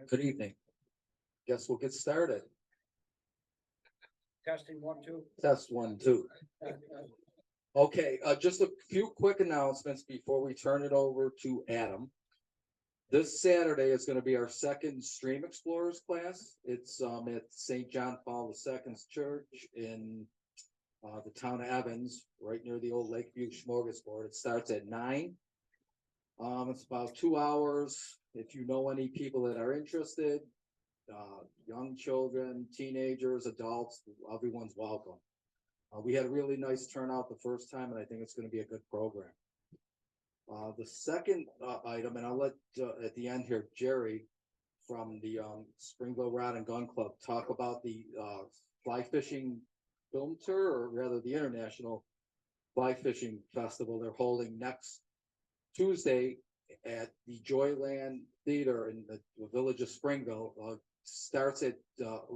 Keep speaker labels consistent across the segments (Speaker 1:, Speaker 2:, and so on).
Speaker 1: Good evening. Guess we'll get started.
Speaker 2: Testing 1, 2.
Speaker 1: Test 1, 2. Okay, just a few quick announcements before we turn it over to Adam. This Saturday is going to be our second Stream Explorers class. It's at St. John Paul II's Church in the town of Evans, right near the old Lakeview Smorgasbord. It starts at 9. It's about 2 hours. If you know any people that are interested, young children, teenagers, adults, everyone's welcome. We had a really nice turnout the first time, and I think it's going to be a good program. The second item, and I'll let at the end here, Jerry from the Springville Rod and Gun Club talk about the fly fishing film tour, or rather the International Fly Fishing Festival they're holding next Tuesday at the Joyland Theater in the village of Springville. Starts at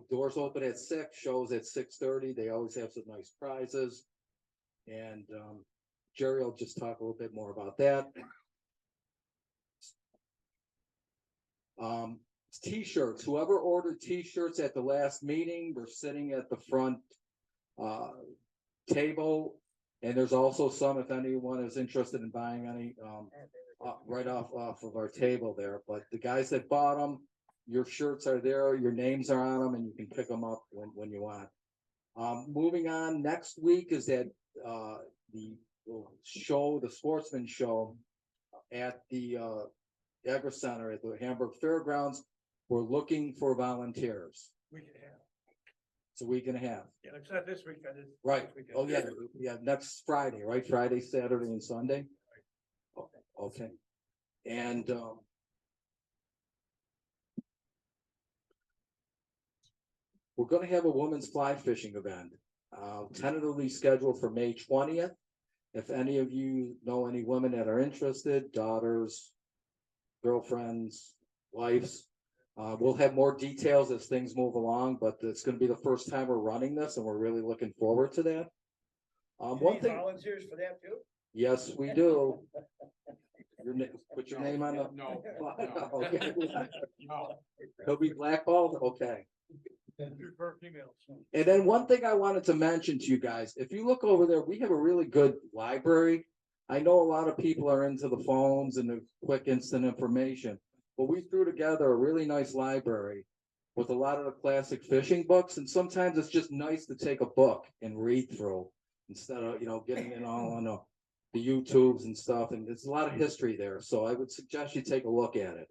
Speaker 1: doors open at 6, shows at 6:30. They always have some nice prizes, and Jerry will just talk a little bit more about that. T-shirts. Whoever ordered T-shirts at the last meeting, they're sitting at the front table, and there's also some if anyone is interested in buying any right off of our table there. But the guys that bought them, your shirts are there, your names are on them, and you can pick them up when you want. Moving on, next week is at the show, the Sportsman Show at the Agri Center at the Hamburg Fairgrounds. We're looking for volunteers.
Speaker 2: Week and a half.
Speaker 1: It's a week and a half.
Speaker 2: Yeah, it's not this week.
Speaker 1: Right. Oh yeah, next Friday, right? Friday, Saturday, and Sunday. Okay. And we're going to have a women's fly fishing event, tentatively scheduled for May 20th. If any of you know any women that are interested, daughters, girlfriends, wives, we'll have more details as things move along, but it's going to be the first time we're running this, and we're really looking forward to that.
Speaker 2: One thing, volunteers for that too?
Speaker 1: Yes, we do. Put your name on the.
Speaker 3: No.
Speaker 1: Okay.
Speaker 3: No.
Speaker 1: He'll be blackballed. Okay.
Speaker 2: Prefer females.
Speaker 1: And then one thing I wanted to mention to you guys, if you look over there, we have a really good library. I know a lot of people are into the phones and the quick instant information, but we threw together a really nice library with a lot of the classic fishing books. And sometimes it's just nice to take a book and read through instead of, getting it all on the YouTubes and stuff. And there's a lot of history there. So I would suggest you take a look at it.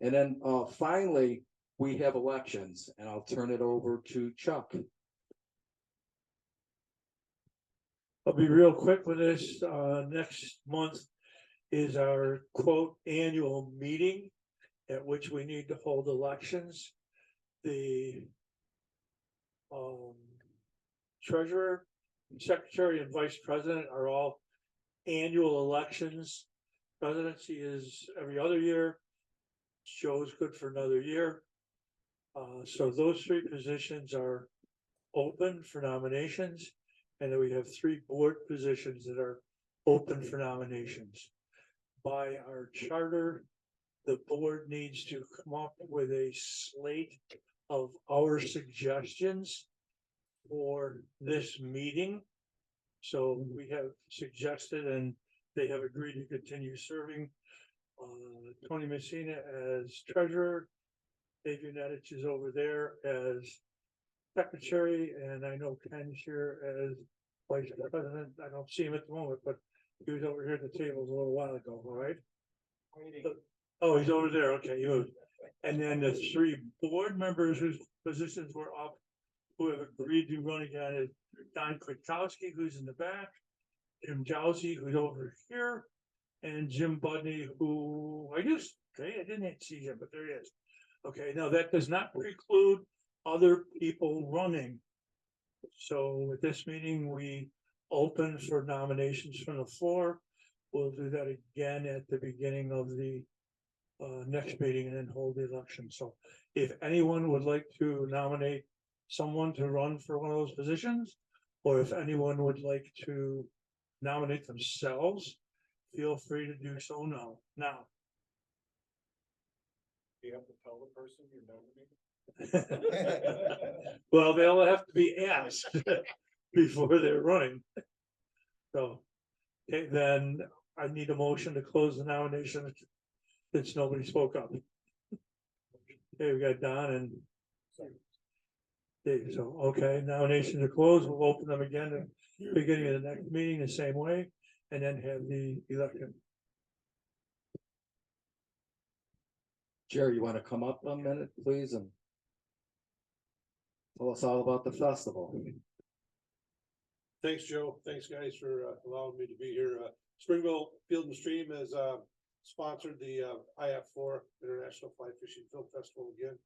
Speaker 1: And then finally, we have elections, and I'll turn it over to Chuck.
Speaker 4: I'll be real quick with this. Next month is our quote annual meeting at which we need to hold elections. The treasurer, secretary, and vice president are all annual elections. Presidency is every other year. Joe's good for another year. So those 3 positions are open for nominations, and then we have 3 board positions that are open for nominations. By our charter, the board needs to come up with a slate of our suggestions for this meeting. So we have suggested, and they have agreed to continue serving, Tony Messina as treasurer, Dave Unetich is over there as secretary, and I know Ken's here as vice president. I don't see him at the moment, but he was over here at the tables a little while ago, all right? Oh, he's over there. Okay, he moved. And then the 3 board members whose positions were up, who have agreed to run again, is Don Kwiatkowski, who's in the back, Jim Jowsey, who's over here, and Jim Budney, who I didn't see him, but there he is. Okay, now that does not preclude other people running. So at this meeting, we open for nominations from the floor. We'll do that again at the beginning of the next meeting and then hold the election. So if anyone would like to nominate someone to run for one of those positions, or if anyone would like to nominate themselves, feel free to do so now.
Speaker 2: you have to tell the person you're nominating?
Speaker 4: Well, they'll have to be asked before they're running. So, okay, then I need a motion to close the nomination since nobody spoke up. Okay, we got Don and Dave. So, okay, nominations are closed. We'll open them again at the beginning of the next meeting the same way, and then have the election.
Speaker 1: Jerry, you want to come up a minute, please, and tell us all about the festival?
Speaker 3: Thanks, Joe. Thanks, guys, for allowing me to be here. Springville Field and Stream has sponsored the IF4 International Fly Fishing Film Festival again.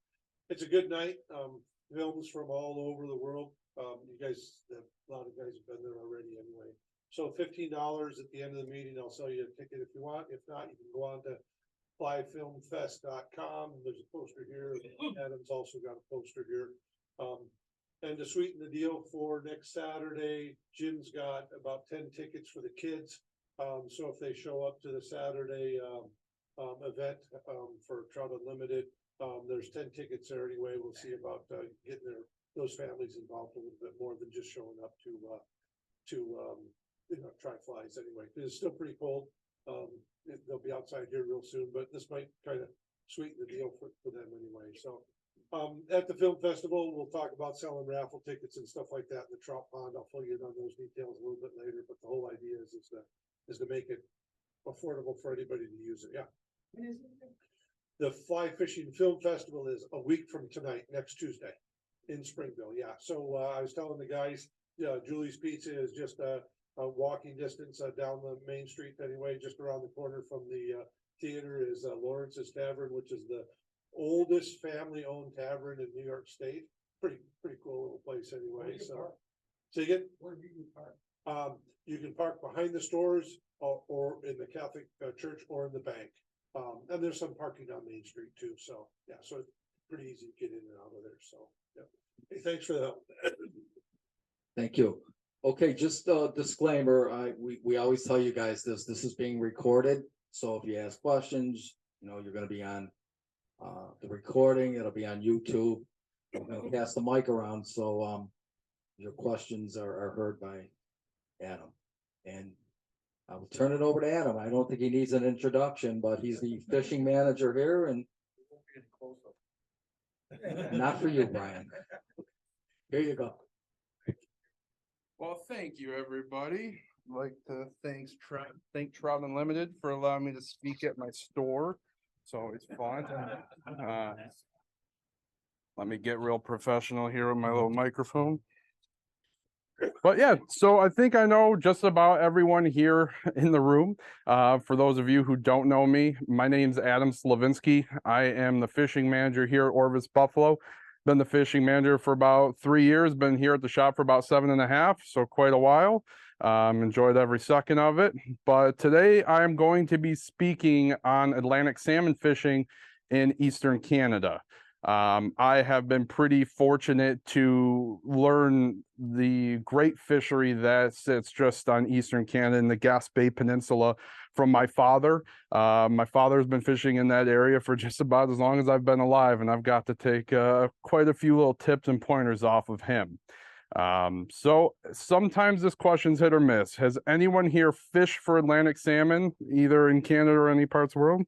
Speaker 3: It's a good night. Films from all over the world. You guys, a lot of guys have been there already anyway. So $15 at the end of the meeting. I'll sell you a ticket if you want. If not, you can go on to flyfilmfest.com. There's a poster here. Adam's also got a poster here. And to sweeten the deal for next Saturday, Jim's got about 10 tickets for the kids. So if they show up to the Saturday event for Trout Unlimited, there's 10 tickets there anyway. We'll see about getting those families involved a little bit more than just showing up to try flies anyway. It's still pretty cold. They'll be outside here real soon, but this might kind of sweeten the deal for them anyway. So at the film festival, we'll talk about selling raffle tickets and stuff like that in the trout pond. I'll fill you in on those details a little bit later, but the whole idea is to make it affordable for anybody to use it. Yeah. The Fly Fishing Film Festival is a week from tonight, next Tuesday in Springville. Yeah. So I was telling the guys, Julie's Pizza is just a walking distance down the main street anyway. Just around the corner from the theater is Lawrence's Tavern, which is the oldest family-owned tavern in New York State. Pretty cool little place anyway. So again,
Speaker 2: Where do you park?
Speaker 3: you can park behind the stores or in the Catholic church or in the bank. And there's some parking on Main Street too. So yeah, so it's pretty easy to get in and out of there. So yeah. Hey, thanks for the help.
Speaker 1: Thank you. Okay, just a disclaimer, we always tell you guys this is being recorded. So if you ask questions, you're gonna be on the recording, it'll be on YouTube. I'm gonna pass the mic around so your questions are heard by Adam. And I will turn it over to Adam. I don't think he needs an introduction, but he's the fishing manager here, and not for you, Brian. Here you go.
Speaker 5: Well, thank you, everybody. I'd like to thank Trout Unlimited for allowing me to speak at my store. So it's fun. Let me get real professional here with my little microphone. But yeah, so I think I know just about everyone here in the room. For those of you who don't know me, my name's Adam Slavinski. I am the fishing manager here at Orvis Buffalo. Been the fishing manager for about 3 years, been here at the shop for about 7.5, so quite a while. Enjoyed every second of it. But today I'm going to be speaking on Atlantic salmon fishing in Eastern Canada. I have been pretty fortunate to learn the great fishery that sits just on Eastern Canada in the Gaspé Peninsula from my father. My father's been fishing in that area for just about as long as I've been alive, and I've got to take quite a few little tips and pointers off of him. So sometimes this question's hit or miss. Has anyone here fished for Atlantic salmon, either in Canada or any parts of the world?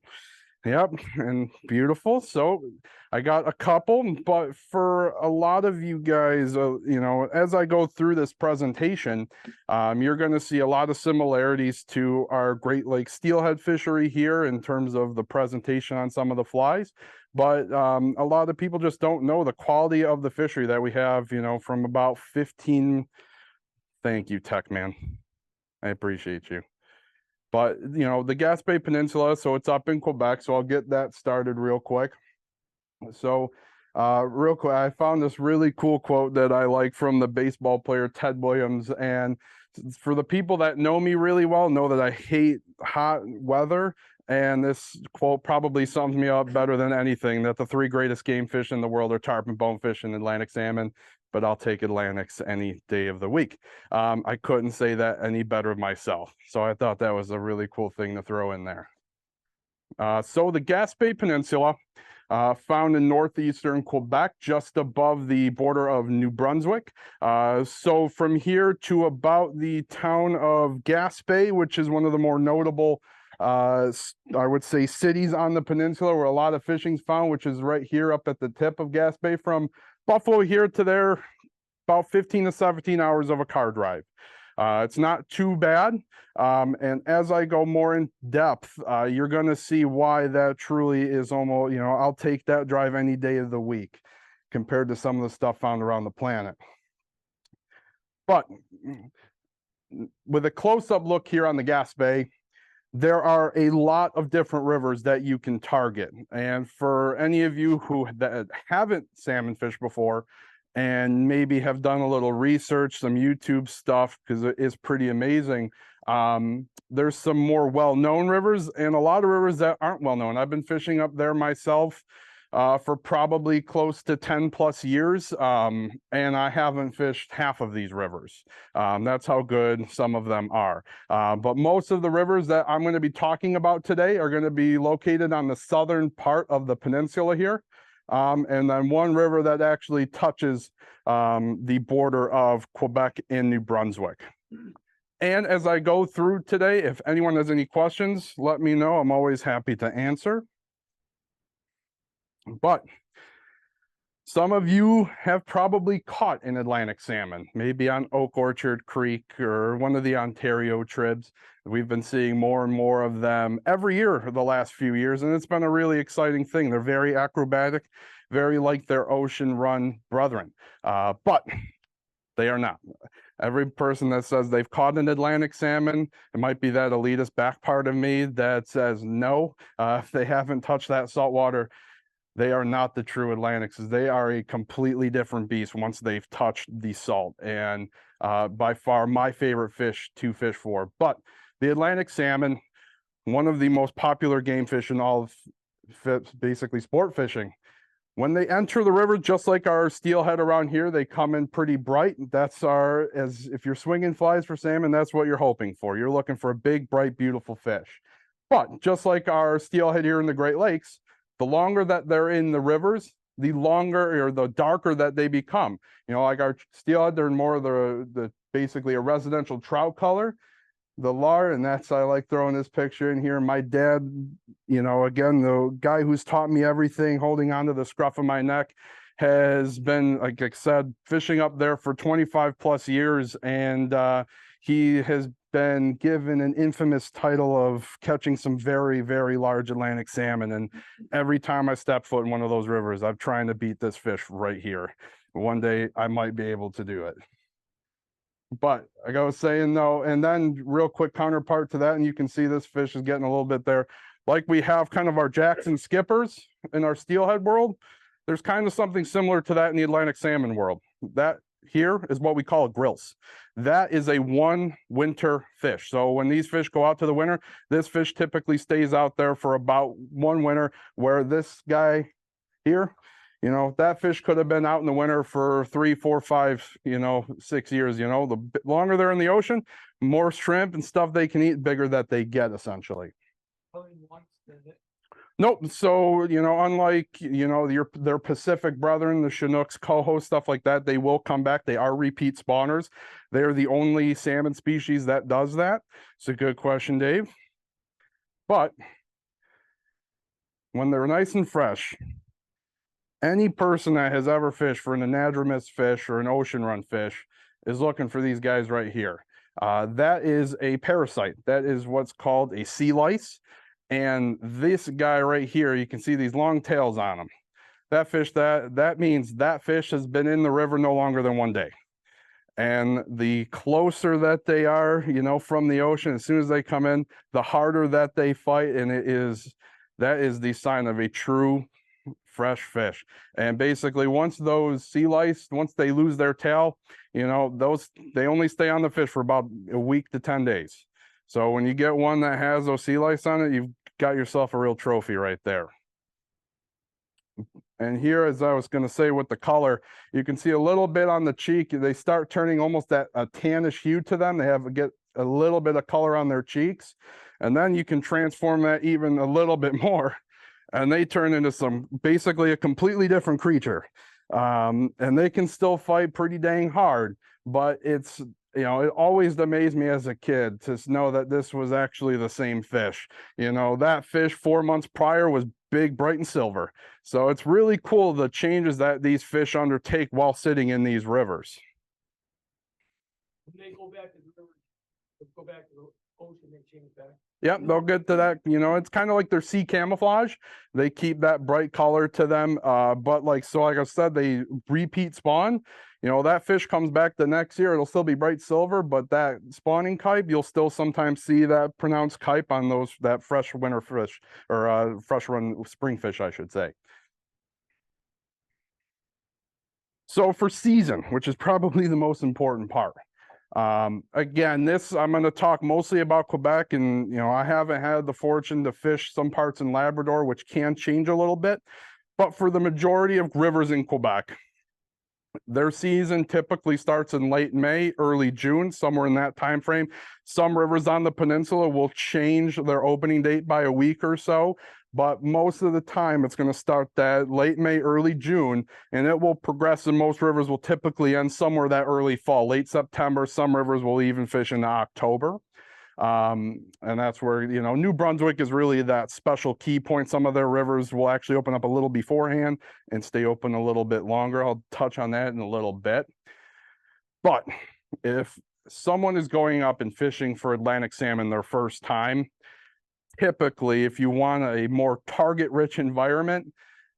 Speaker 5: Yep, and beautiful. So I got a couple, but for a lot of you guys, as I go through this presentation, you're going to see a lot of similarities to our Great Lakes steelhead fishery here in terms of the presentation on some of the flies. But a lot of people just don't know the quality of the fishery that we have, from about 15. Thank you, Tech Man. I appreciate you. But, the Gaspé Peninsula, so it's up in Quebec, so I'll get that started real quick. So, real quick, I found this really cool quote that I like from the baseball player Ted Williams. And for the people that know me really well, know that I hate hot weather. And this quote probably sums me up better than anything, that the 3 greatest game fish in the world are tarpon, bonefish, and Atlantic salmon. But I'll take Atlantics any day of the week. I couldn't say that any better myself. So I thought that was a really cool thing to throw in there. So the Gaspé Peninsula, found in northeastern Quebec, just above the border of New Brunswick. So from here to about the town of Gaspé, which is one of the more notable, I would say, cities on the peninsula where a lot of fishing's found, which is right here up at the tip of Gaspé. From Buffalo here to there, about 15 to 17 hours of a car drive. It's not too bad. And as I go more in depth, you're going to see why that truly is almost, I'll take that drive any day of the week compared to some of the stuff found around the planet. But with a close-up look here on the Gaspé, there are a lot of different rivers that you can target. And for any of you who haven't salmon fished before, and maybe have done a little research, some YouTube stuff, because it is pretty amazing. There's some more well-known rivers and a lot of rivers that aren't well-known. I've been fishing up there myself for probably close to 10 plus years, and I haven't fished half of these rivers. That's how good some of them are. But most of the rivers that I'm going to be talking about today are going to be located on the southern part of the peninsula here. And then one river that actually touches the border of Quebec and New Brunswick. And as I go through today, if anyone has any questions, let me know. I'm always happy to answer. But some of you have probably caught an Atlantic salmon, maybe on Oak Orchard Creek or one of the Ontario tribs. We've been seeing more and more of them every year the last few years, and it's been a really exciting thing. They're very acrobatic, very like their ocean run brethren, but they are not. Every person that says they've caught an Atlantic salmon, it might be that elitist back part of me that says no, if they haven't touched that salt water, they are not the true Atlantics. They are a completely different beast once they've touched the salt, and by far my favorite fish to fish for. But the Atlantic salmon, one of the most popular game fish in all of basically sport fishing. When they enter the river, just like our steelhead around here, they come in pretty bright. That's if you're swinging flies for salmon, that's what you're hoping for. You're looking for a big, bright, beautiful fish. But just like our steelhead here in the Great Lakes, the longer that they're in the rivers, the longer or the darker that they become. Like our steelhead, they're more of the basically a residential trout color. The lard, and I like throwing this picture in here. My dad, again, the guy who's taught me everything, holding onto the scruff of my neck, has been, like I said, fishing up there for 25 plus years, and he has been given an infamous title of catching some very, very large Atlantic salmon. And every time I step foot in one of those rivers, I'm trying to beat this fish right here. One day I might be able to do it. But like I was saying, though, and then real quick counterpart to that, and you can see this fish is getting a little bit there. Like we have kind of our Jackson skippers in our steelhead world, there's kind of something similar to that in the Atlantic salmon world. That here is what we call a grilse. That is a one winter fish. So when these fish go out to the winter, this fish typically stays out there for about one winter, where this guy here, that fish could have been out in the winter for 3, 4, 5, 6 years. The longer they're in the ocean, more shrimp and stuff they can eat, bigger that they get, essentially. Nope. So, unlike, their Pacific brethren, the Chinooks, coho, stuff like that, they will come back. They are repeat spawners. They're the only salmon species that does that. It's a good question, Dave. But when they're nice and fresh, any person that has ever fished for an anadromous fish or an ocean run fish is looking for these guys right here. That is a parasite. That is what's called a sea lice. And this guy right here, you can see these long tails on him. That fish, that means that fish has been in the river no longer than one day. And the closer that they are, from the ocean, as soon as they come in, the harder that they fight. And that is the sign of a true fresh fish. And basically once those sea lice, once they lose their tail, they only stay on the fish for about a week to 10 days. So when you get one that has those sea lice on it, you've got yourself a real trophy right there. And here, as I was going to say with the color, you can see a little bit on the cheek. They start turning almost that a tannish hue to them. They get a little bit of color on their cheeks. And then you can transform that even a little bit more. and they turn into basically a completely different creature. And they can still fight pretty dang hard, but it's, it always amazed me as a kid to know that this was actually the same fish. That fish 4 months prior was big, bright, and silver. So it's really cool the changes that these fish undertake while sitting in these rivers.
Speaker 4: They go back to the river, go back to the ocean, they change back.
Speaker 5: Yep, they'll get to that. It's kind of like their sea camouflage. They keep that bright color to them. But like I said, they repeat spawn. That fish comes back the next year. It'll still be bright silver, but that spawning kype, you'll still sometimes see that pronounced kype on that fresh winter fish, or fresh run spring fish, I should say. So for season, which is probably the most important part. Again, I'm going to talk mostly about Quebec, and I haven't had the fortune to fish some parts in Labrador, which can change a little bit. But for the majority of rivers in Quebec, their season typically starts in late May, early June, somewhere in that time frame. Some rivers on the peninsula will change their opening date by a week or so, but most of the time it's going to start that late May, early June, and it will progress, and most rivers will typically end somewhere that early fall, late September. Some rivers will even fish into October. And that's where, New Brunswick is really that special key point. Some of their rivers will actually open up a little beforehand and stay open a little bit longer. I'll touch on that in a little bit. But if someone is going up and fishing for Atlantic salmon their first time, typically, if you want a more target-rich environment,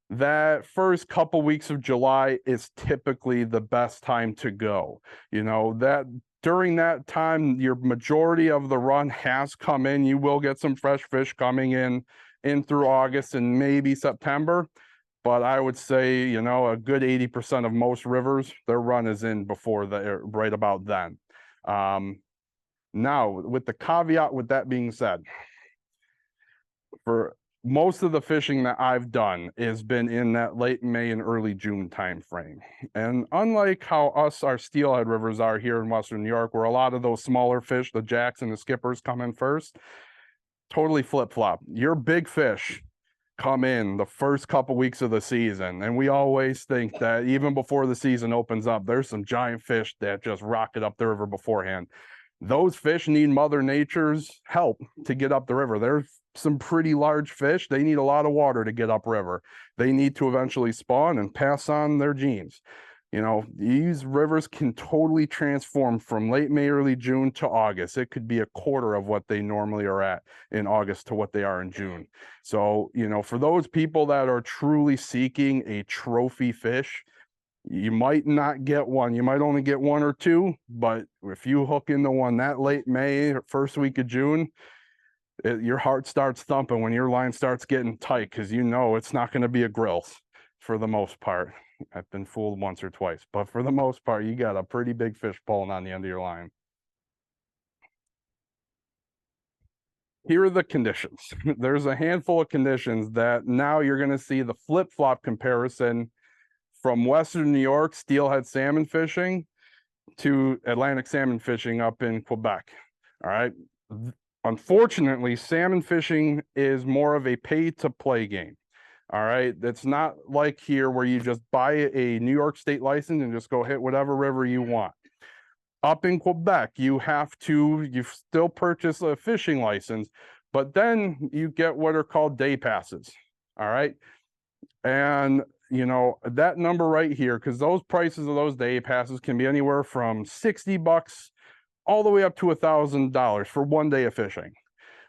Speaker 5: that first couple weeks of July is typically the best time to go. That during that time, your majority of the run has come in. You will get some fresh fish coming in through August and maybe September. But I would say, a good 80% of most rivers, their run is in before right about then. Now, with the caveat, with that being said, for most of the fishing that I've done has been in that late May and early June time frame. And unlike how our steelhead rivers are here in Western New York, where a lot of those smaller fish, the jacks and the skippers, come in first, totally flip-flop. Your big fish come in the first couple weeks of the season. And we always think that even before the season opens up, there's some giant fish that just rocket up the river beforehand. Those fish need Mother Nature's help to get up the river. There's some pretty large fish. They need a lot of water to get upriver. They need to eventually spawn and pass on their genes. These rivers can totally transform from late May, early June to August. It could be a quarter of what they normally are at in August to what they are in June. So, for those people that are truly seeking a trophy fish, you might not get one. You might only get one or two, but if you hook into one that late May or first week of June, your heart starts thumping when your line starts getting tight, because it's not going to be a grill for the most part. I've been fooled once or twice, but for the most part, you got a pretty big fish pulling on the end of your line. Here are the conditions. There's a handful of conditions that now you're going to see the flip-flop comparison from Western New York steelhead salmon fishing to Atlantic salmon fishing up in Quebec. All right. Unfortunately, salmon fishing is more of a pay-to-play game. All right. It's not like here where you just buy a New York state license and just go hit whatever river you want. Up in Quebec, you still purchase a fishing license, but then you get what are called day passes. All right. And that number right here, because those prices of those day passes can be anywhere from $60 all the way up to $1,000 for 1 day of fishing.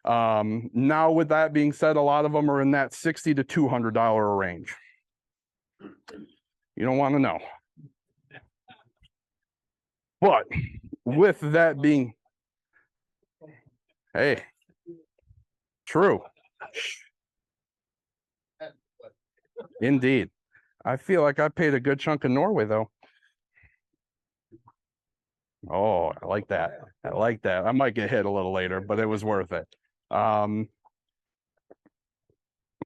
Speaker 5: Now, with that being said, a lot of them are in that $60 to $200 range. You don't want to know. But with that being, hey, true. Indeed. I feel like I paid a good chunk in Norway, though. Oh, I like that. I like that. I might get hit a little later, but it was worth it.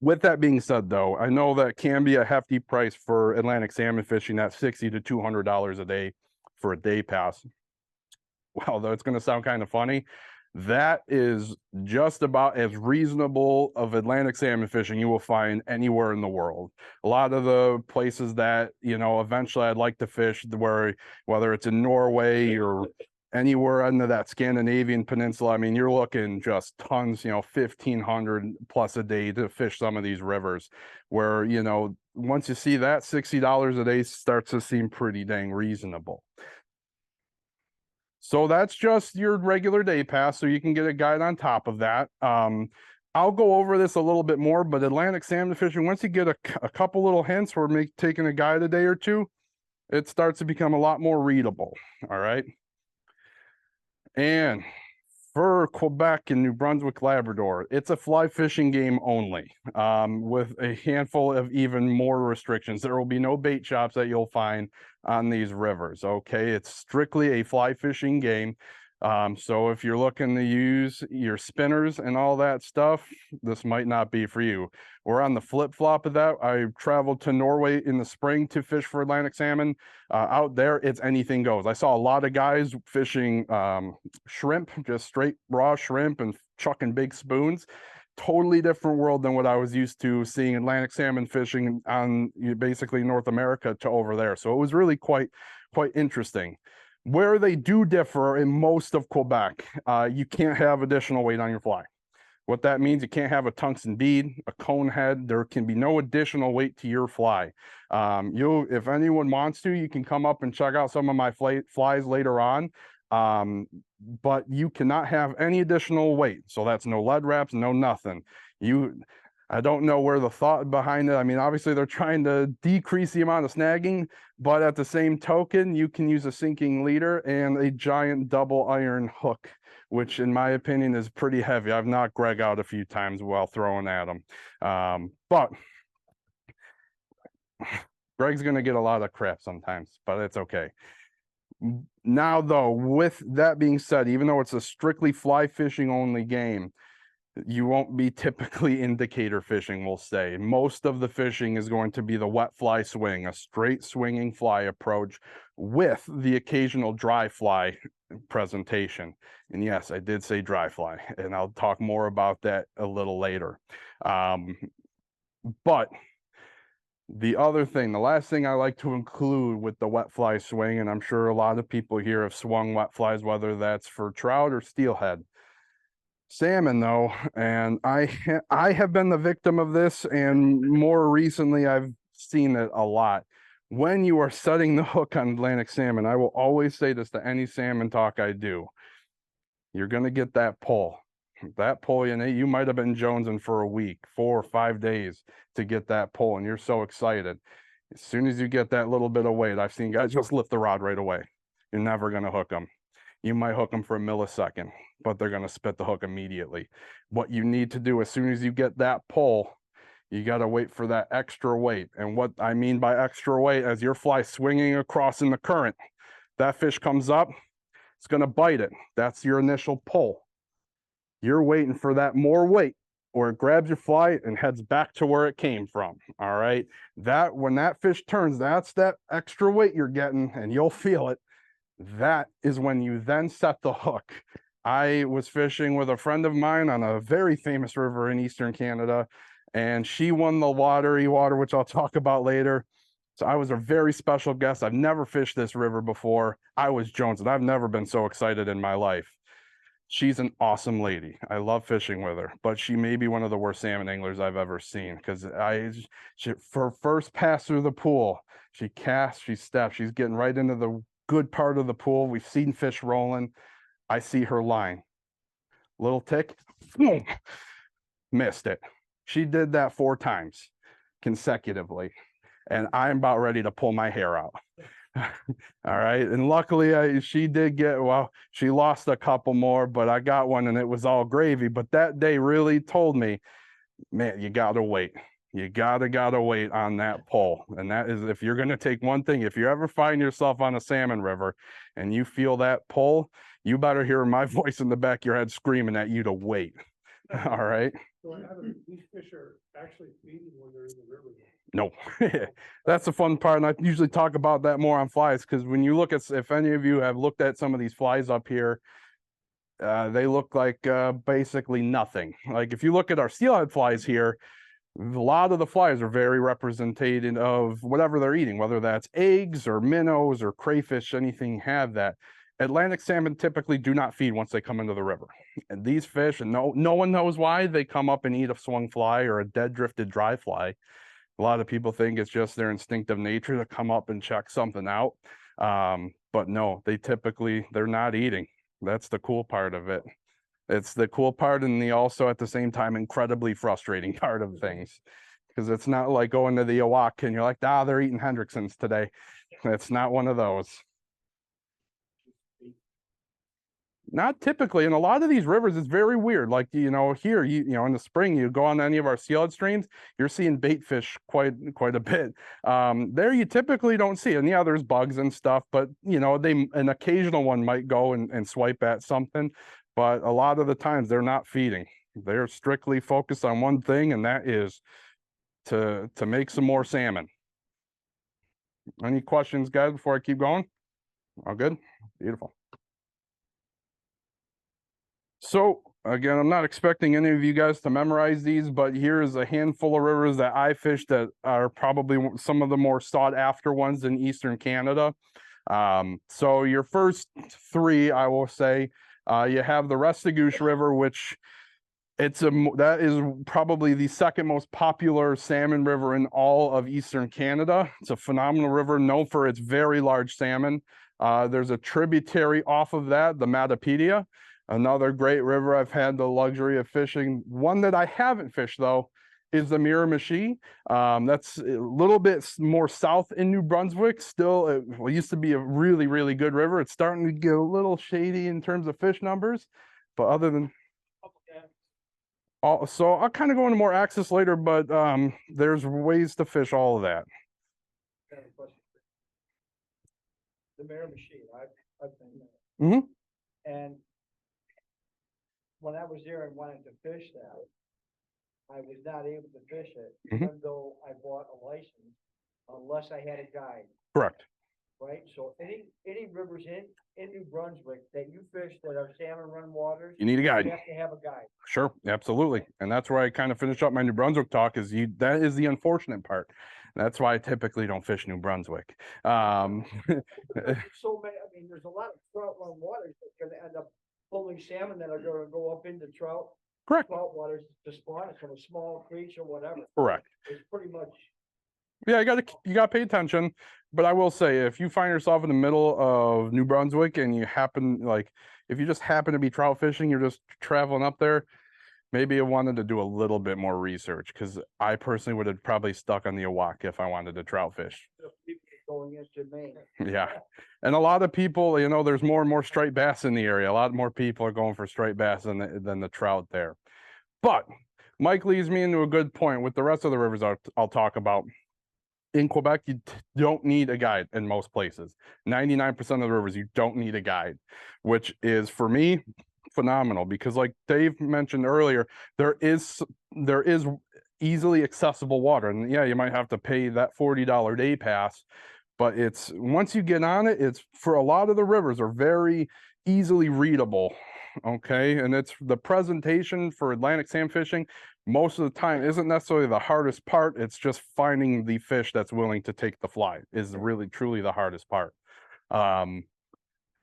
Speaker 5: With that being said, though, I know that can be a hefty price for Atlantic salmon fishing, that $60 to $200 a day for a day pass. Well, though, it's going to sound kind of funny. That is just about as reasonable of Atlantic salmon fishing you will find anywhere in the world. A lot of the places that, you know, eventually I'd like to fish, where whether it's in Norway or anywhere under that Scandinavian peninsula, I mean, you're looking just tons, you know, 1,500 plus a day to fish some of these rivers, where, you know, once you see that, $60 a day starts to seem pretty dang reasonable. So that's just your regular day pass, so you can get a guide on top of that. I'll go over this a little bit more, but Atlantic salmon fishing, once you get a couple little hints, or taking a guide a day or two, it starts to become a lot more readable. All right. And for Quebec and New Brunswick, Labrador, it's a fly fishing game only, with a handful of even more restrictions. There will be no bait shops that you'll find on these rivers. Okay, it's strictly a fly fishing game. So if you're looking to use your spinners and all that stuff, this might not be for you. We're on the flip flop of that. I traveled to Norway in the spring to fish for Atlantic salmon. Out there, it's anything goes. I saw a lot of guys fishing shrimp, just straight raw shrimp, and chucking big spoons. Totally different world than what I was used to seeing Atlantic salmon fishing on basically North America to over there. So it was really quite interesting. Where they do differ in most of Quebec, you can't have additional weight on your fly. What that means, you can't have a tungsten bead, a cone head. There can be no additional weight to your fly. If anyone wants to, you can come up and check out some of my flies later on. But you cannot have any additional weight. So that's no lead wraps, no nothing. I don't know where the thought behind it. I mean, obviously they're trying to decrease the amount of snagging, but at the same token, you can use a sinking leader and a giant double iron hook, which in my opinion is pretty heavy. I've knocked Greg out a few times while throwing at him. But Greg's going to get a lot of crap sometimes, but it's okay. Now, though, with that being said, even though it's a strictly fly fishing only game, you won't be typically indicator fishing, we'll say. Most of the fishing is going to be the wet fly swing, a straight swinging fly approach with the occasional dry fly presentation. And yes, I did say dry fly, and I'll talk more about that a little later. But the other thing, the last thing I like to include with the wet fly swing, and I'm sure a lot of people here have swung wet flies, whether that's for trout or steelhead. Salmon, though, and I have been the victim of this, and more recently I've seen it a lot. When you are setting the hook on Atlantic salmon, I will always say this to any salmon talk I do, you're going to get that pull. That pull, you might have been jonesing for a week, 4 or 5 days to get that pull, and you're so excited. As soon as you get that little bit of weight, I've seen guys just lift the rod right away. You're never going to hook them. You might hook them for a millisecond, but they're going to spit the hook immediately. What you need to do as soon as you get that pull, you got to wait for that extra weight. And what I mean by extra weight, as your fly swinging across in the current, that fish comes up, it's going to bite it. That's your initial pull. You're waiting for that more weight, or it grabs your fly and heads back to where it came from. All right. When that fish turns, that's that extra weight you're getting, and you'll feel it. That is when you then set the hook. I was fishing with a friend of mine on a very famous river in Eastern Canada, and she won the watery water, which I'll talk about later. So I was a very special guest. I've never fished this river before. I was jonesing. I've never been so excited in my life. She's an awesome lady. I love fishing with her, but she may be one of the worst salmon anglers I've ever seen, because for first pass through the pool, she casts, she steps, she's getting right into the good part of the pool. We've seen fish rolling. I see her line. Little tick, boom, missed it. She did that 4 times consecutively, and I'm about ready to pull my hair out. All right. And luckily she did she lost a couple more, but I got one and it was all gravy. But that day really told me, man, you got to wait. You gotta wait on that pull. And that is, if you're going to take one thing, if you ever find yourself on a salmon river and you feel that pull, you better hear my voice in the back of your head screaming at you to wait. All right.
Speaker 3: So Adam, these fish are actually feeding when they're in the river.
Speaker 5: No, that's the fun part. And I usually talk about that more on flies, because when you look at, if any of you have looked at some of these flies up here, they look like basically nothing. Like if you look at our steelhead flies here, a lot of the flies are very representative of whatever they're eating, whether that's eggs or minnows or crayfish, anything have that. Atlantic salmon typically do not feed once they come into the river. And these fish, and no one knows why, they come up and eat a swung fly or a dead drifted dry fly. A lot of people think it's just their instinctive nature to come up and check something out. But no, they're not eating. That's the cool part of it. It's the cool part and the also at the same time incredibly frustrating part of things. Because it's not like going to the Awak and you're like, they're eating Hendricksons today. It's not one of those. Not typically. In a lot of these rivers, it's very weird. Like, here, in the spring, you go on any of our steelhead streams, you're seeing bait fish quite a bit. There you typically don't see. And yeah, there's bugs and stuff, but an occasional one might go and swipe at something. But a lot of the times they're not feeding. They're strictly focused on one thing, and that is to make some more salmon. Any questions, guys, before I keep going? All good? Beautiful. So again, I'm not expecting any of you guys to memorize these, but here's a handful of rivers that I fished that are probably some of the more sought after ones in Eastern Canada. So your first three, I will say, you have the Restigouche River, which that is probably the second most popular salmon river in all of Eastern Canada. It's a phenomenal river known for its very large salmon. There's a tributary off of that, the Matapedia. Another great river I've had the luxury of fishing. One that I haven't fished, though, is the Miramichi. That's a little bit more south in New Brunswick. Still, it used to be a really, really good river. It's starting to get a little shady in terms of fish numbers. But other than... So I'll kind of go into more access later, but there's ways to fish all of that.
Speaker 2: The Miramichi, I've been there.
Speaker 5: Mm-hmm.
Speaker 2: And when I was there and wanted to fish that, I was not able to fish it, even though I bought a license, unless I had a guide,
Speaker 5: Correct.
Speaker 2: right? So any rivers in New Brunswick that you fish that are salmon run waters,
Speaker 5: You need a guide.
Speaker 2: you have to have a guide.
Speaker 5: Sure, absolutely. And that's where I kind of finish up my New Brunswick talk that is the unfortunate part. That's why I typically don't fish New Brunswick.
Speaker 2: So many, I mean, there's a lot of trout run waters that's gonna end up pulling salmon that are gonna go up into trout
Speaker 5: Correct.
Speaker 2: waters to spawn it from a small creek or whatever.
Speaker 5: Correct.
Speaker 2: It's pretty much.
Speaker 5: Yeah, you gotta pay attention. But I will say, if you find yourself in the middle of New Brunswick and if you just happen to be trout fishing, you're just traveling up there, maybe I wanted to do a little bit more research, because I personally would have probably stuck on the Awak if I wanted to trout fish.
Speaker 2: Going into Maine.
Speaker 5: Yeah. And a lot of people, there's more and more striped bass in the area. A lot more people are going for striped bass than the trout there. But Mike leads me into a good point with the rest of the rivers I'll talk about. In Quebec, you don't need a guide in most places. 99% of the rivers, you don't need a guide, which is, for me, phenomenal, because like Dave mentioned earlier, there is easily accessible water. And yeah, you might have to pay that $40 day pass, but once you get on it, it's, for a lot of the rivers, are very easily readable. Okay. And it's the presentation for Atlantic salmon fishing most of the time isn't necessarily the hardest part. It's just finding the fish that's willing to take the fly is really truly the hardest part.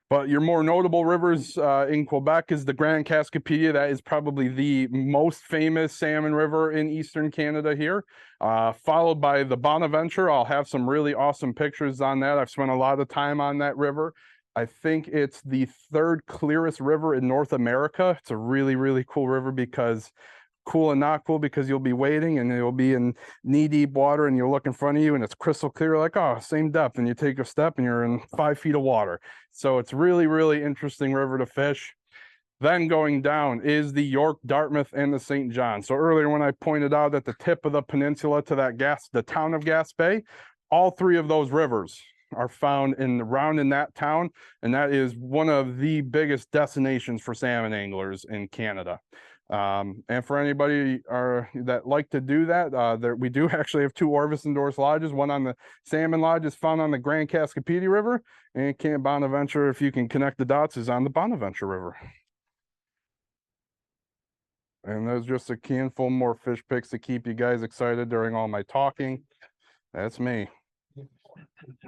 Speaker 5: But your more notable rivers in Quebec is the Grand Cascapedia. That is probably the most famous salmon river in Eastern Canada here, followed by the Bonaventure. I'll have some really awesome pictures on that. I've spent a lot of time on that river. I think it's the third clearest river in North America. It's a really, really cool river, because cool and not cool, because you'll be wading and you'll be in knee-deep water and you'll look in front of you and it's crystal clear, like, oh, same depth, and you take a step and you're in 5 feet of water. So it's really, really interesting river to fish. Then going down is the York, Dartmouth, and the St. John. So earlier when I pointed out at the tip of the peninsula to the town of Gaspé, all three of those rivers are found in that town, and that is one of the biggest destinations for salmon anglers in Canada. And for anybody that like to do that, we do actually have 2 Orvis endorsed lodges. One on the Salmon Lodge is found on the Grand Cascapedia River, and Camp Bonaventure, if you can connect the dots, is on the Bonaventure River. And there's just a handful more fish pics to keep you guys excited during all my talking. That's me.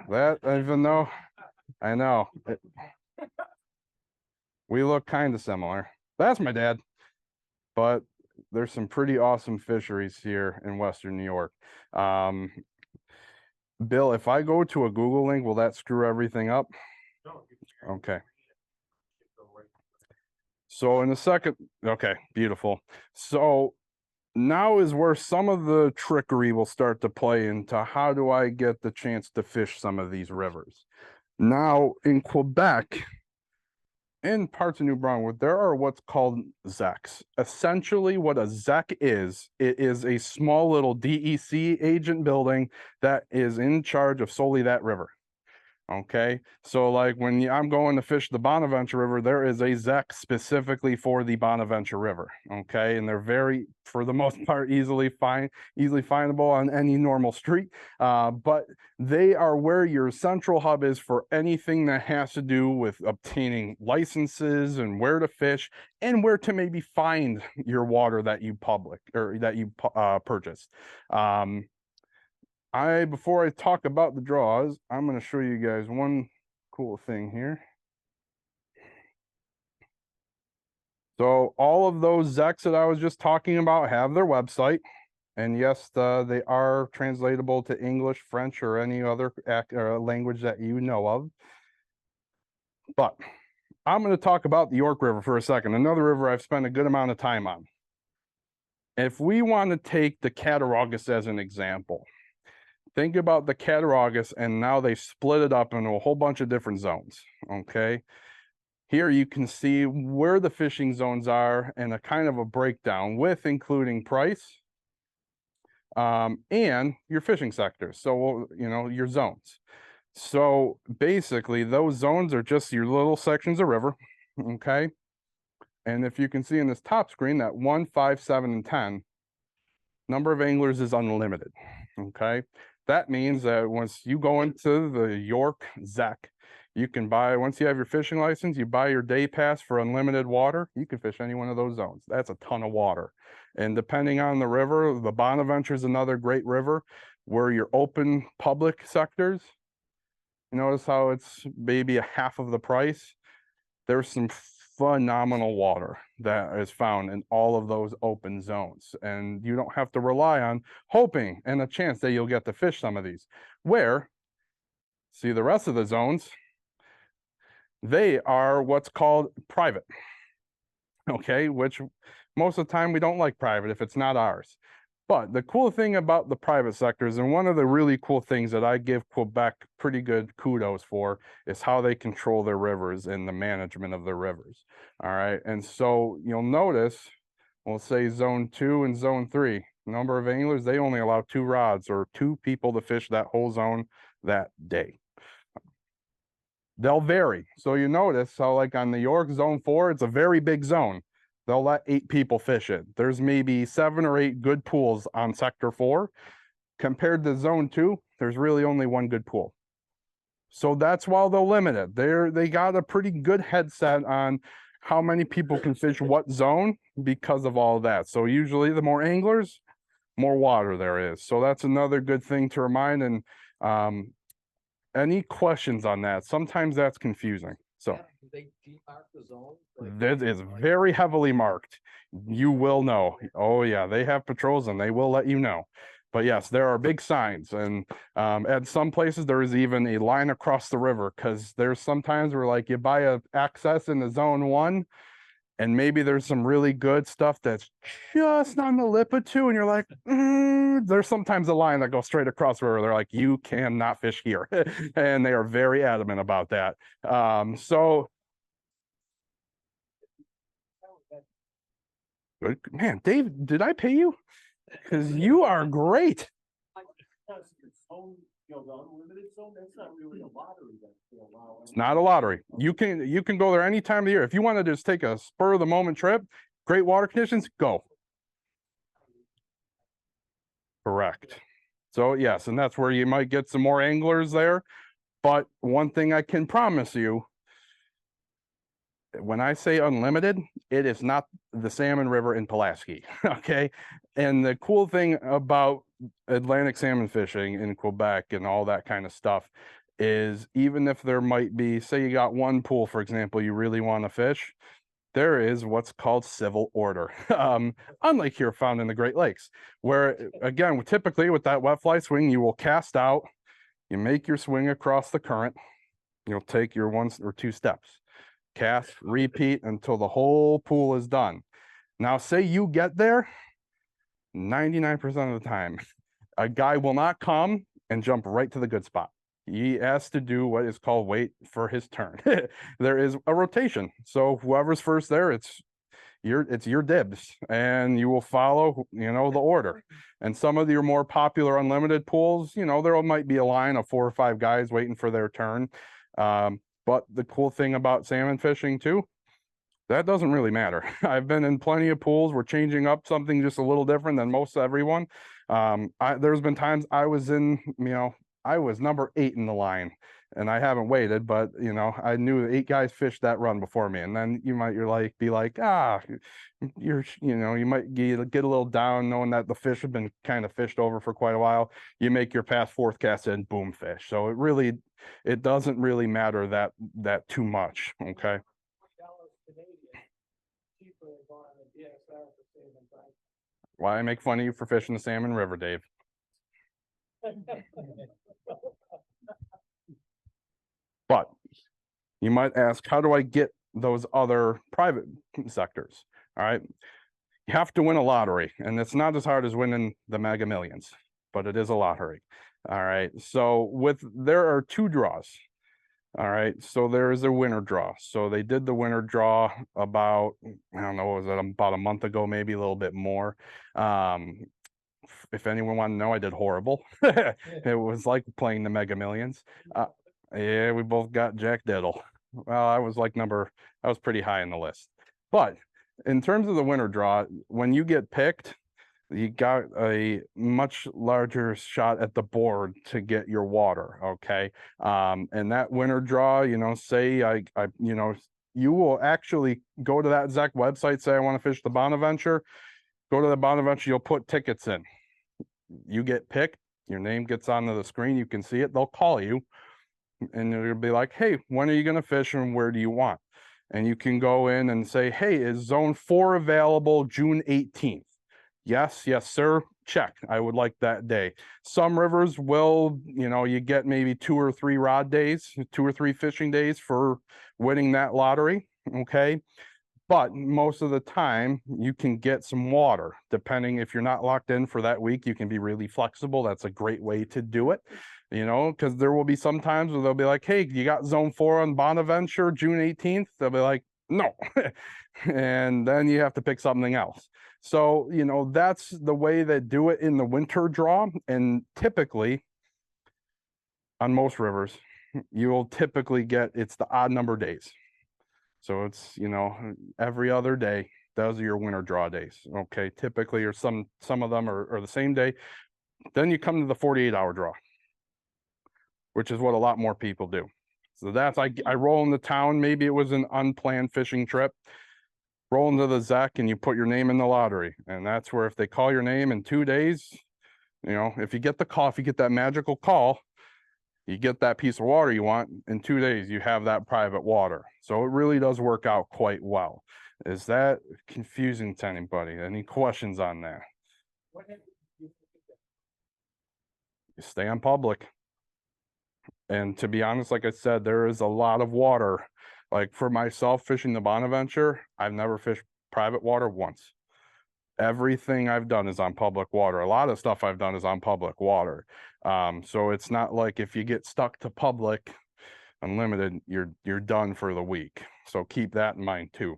Speaker 5: That, even though, I know. We look kind of similar. That's my dad. But there's some pretty awesome fisheries here in Western New York. Bill, if I go to a Google link, will that screw everything up? Okay. So in a second, okay, beautiful. So now is where some of the trickery will start to play into how do I get the chance to fish some of these rivers. Now in Quebec, in parts of New Brunswick, there are what's called ZECs. Essentially what a ZEC is, it is a small little DEC agent building that is in charge of solely that river. Okay, so like when I'm going to fish the Bonaventure River, there is a ZEC specifically for the Bonaventure River. Okay, and they're very, for the most part, easily findable on any normal street. But they are where your central hub is for anything that has to do with obtaining licenses and where to fish and where to maybe find your water that you purchase. Before I talk about the draws, I'm going to show you guys one cool thing here. So all of those ZECs that I was just talking about have their website. And yes, they are translatable to English, French, or any other language that you know of. But I'm going to talk about the York River for a second, another river I've spent a good amount of time on. If we want to take the Cattaraugus as an example, think about the Cattaraugus, and now they split it up into a whole bunch of different zones, okay? Here you can see where the fishing zones are and a kind of a breakdown with including price and your fishing sectors. So, you know, your zones. So basically those zones are just your little sections of river, okay? And if you can see in this top screen that 1, 5, 7, and 10, number of anglers is unlimited, okay? That means that once you go into the York ZEC, you can buy, once you have your fishing license, you buy your day pass for unlimited water. You can fish any one of those zones. That's a ton of water. And depending on the river, the Bonaventure is another great river where your open public sectors, you notice how it's maybe a half of the price. There's some phenomenal water that is found in all of those open zones, and you don't have to rely on hoping and a chance that you'll get to fish some of these. Where, see the rest of the zones, they are what's called private, okay, which most of the time we don't like private if it's not ours. But the cool thing about the private sectors, and one of the really cool things that I give Quebec pretty good kudos for, is how they control their rivers and the management of their rivers. All right. And so you'll notice, we'll say zone 2 and zone 3, number of anglers, they only allow 2 rods or 2 people to fish that whole zone that day. They'll vary. So you notice how like on the York zone 4, it's a very big zone. They'll let 8 people fish it. There's maybe 7 or 8 good pools on sector 4. Compared to zone 2, there's really only 1 good pool. So that's why they'll limit it. They got a pretty good headset on how many people can fish what zone because of all of that. So usually the more anglers, more water there is. So that's another good thing to remind. And any questions on that? Sometimes that's confusing. So
Speaker 1: They demark the zone?
Speaker 5: that is very heavily marked. You will know. Oh yeah, they have patrols and they will let you know. But yes, there are big signs, and at some places there is even a line across the river, because there's sometimes where like you buy a access in the zone 1, and maybe there's some really good stuff that's just on the lip of 2, and you're like, there's sometimes a line that goes straight across the river. They're like, you cannot fish here, and they are very adamant about that. So good man, Dave, did I pay you? Because you are great. It's not a lottery. You can go there any time of the year. If you want to just take a spur of the moment trip, great water conditions, go. Correct. So yes, and that's where you might get some more anglers there. But one thing I can promise you, when I say unlimited, it is not the Salmon River in Pulaski. Okay. And the cool thing about Atlantic salmon fishing in Quebec and all that kind of stuff is even if there might be, say you got one pool, for example, you really want to fish, there is what's called civil order. Unlike here found in the Great Lakes, where again, typically with that wet fly swing, you will cast out, you make your swing across the current, you'll take your 1 or 2 steps, cast, repeat until the whole pool is done. Now, say you get there, 99% of the time, a guy will not come and jump right to the good spot. He has to do what is called wait for his turn. There is a rotation. So whoever's first there, it's your dibs, and you will follow, the order. And some of your more popular unlimited pools, there might be a line of 4 or 5 guys waiting for their turn. But the cool thing about salmon fishing too, that doesn't really matter. I've been in plenty of pools. We're changing up something just a little different than most everyone. There's been times I was in, I was number 8 in the line, and I haven't waited, but I knew 8 guys fished that run before me. And then you might, you might get a little down knowing that the fish have been kind of fished over for quite a while. You make your past 4th cast and boom, fish. So it doesn't really matter that too much. Okay.
Speaker 2: Cheaper than going on the DSR for saving time.
Speaker 5: Why I make fun of you for fishing the Salmon River, Dave. But you might ask, how do I get those other private sectors? All right. You have to win a lottery, and it's not as hard as winning the Mega Millions, but it is a lottery. All right. So there are 2 draws. All right. So there is a winter draw. So they did the winter draw about, I don't know, was it about a month ago, maybe a little bit more. If anyone want to know, I did horrible. It was like playing the Mega Millions. Yeah, we both got Jack Diddle. Well, I was pretty high in the list. But in terms of the winter draw, when you get picked, you got a much larger shot at the board to get your water. Okay. And that winter draw, say you will actually go to that exact website, say I want to fish the Bonaventure, go to the Bonaventure, you'll put tickets in. You get picked, your name gets onto the screen, you can see it, they'll call you, and it'll be like, hey, when are you going to fish and where do you want? And you can go in and say, hey, is zone 4 available June 18th? Yes, sir. Check. I would like that day. Some rivers will, you get maybe 2 or 3 rod days, 2 or 3 fishing days for winning that lottery. Okay. But most of the time you can get some water, depending if you're not locked in for that week, you can be really flexible. That's a great way to do it, because there will be some times where they'll be like, hey, you got zone 4 on Bonaventure, June 18th. They'll be like, no. And then you have to pick something else. So, that's the way they do it in the winter draw. And typically on most rivers, you will typically it's the odd number days. So it's, every other day, those are your winter draw days. Okay. Typically, or some of them are the same day. Then you come to the 48-hour draw, which is what a lot more people do. So that's, I roll into town. Maybe it was an unplanned fishing trip. Roll into the ZEC and you put your name in the lottery. And that's where if they call your name in 2 days, if you get the call, if you get that magical call, you get that piece of water you want, in 2 days, you have that private water. So it really does work out quite well. Is that confusing to anybody? Any questions on that? You stay on public. And to be honest, like I said, there is a lot of water. Like for myself fishing the Bonaventure, I've never fished private water once. Everything I've done is on public water. A lot of stuff I've done is on public water. So it's not like if you get stuck to public unlimited, you're done for the week. So keep that in mind too.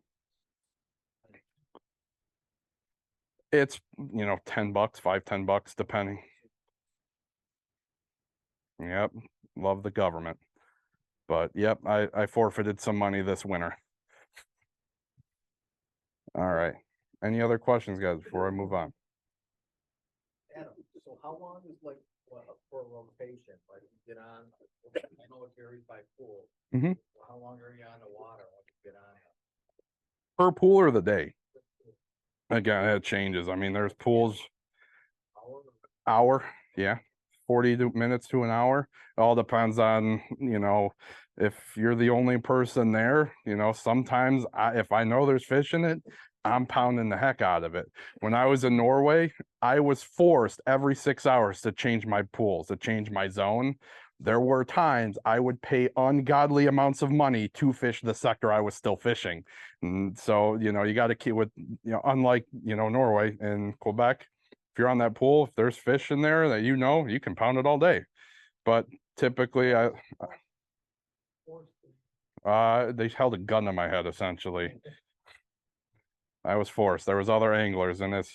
Speaker 5: It's, $10, $5-10, depending. Yep. Love the government. But yep, I forfeited some money this winter. All right. Any other questions, guys, before I move on?
Speaker 6: Adam, so how long is for a rotation? Like you get on, I know it varies by pool.
Speaker 5: Mhm.
Speaker 6: How long are you on the water when you get on it?
Speaker 5: Per pool or the day? Again, it changes. I mean, there's pools hour, yeah, 40 minutes to an hour. All depends on, if you're the only person there, sometimes if I know there's fish in it, I'm pounding the heck out of it. When I was in Norway, I was forced every 6 hours to change my pools, to change my zone. There were times I would pay ungodly amounts of money to fish the sector I was still fishing. And so, you got to keep with, unlike, Norway and Quebec, if you're on that pool, if there's fish in there that you can pound it all day. But typically, they held a gun to my head essentially. I was forced. There was other anglers, and it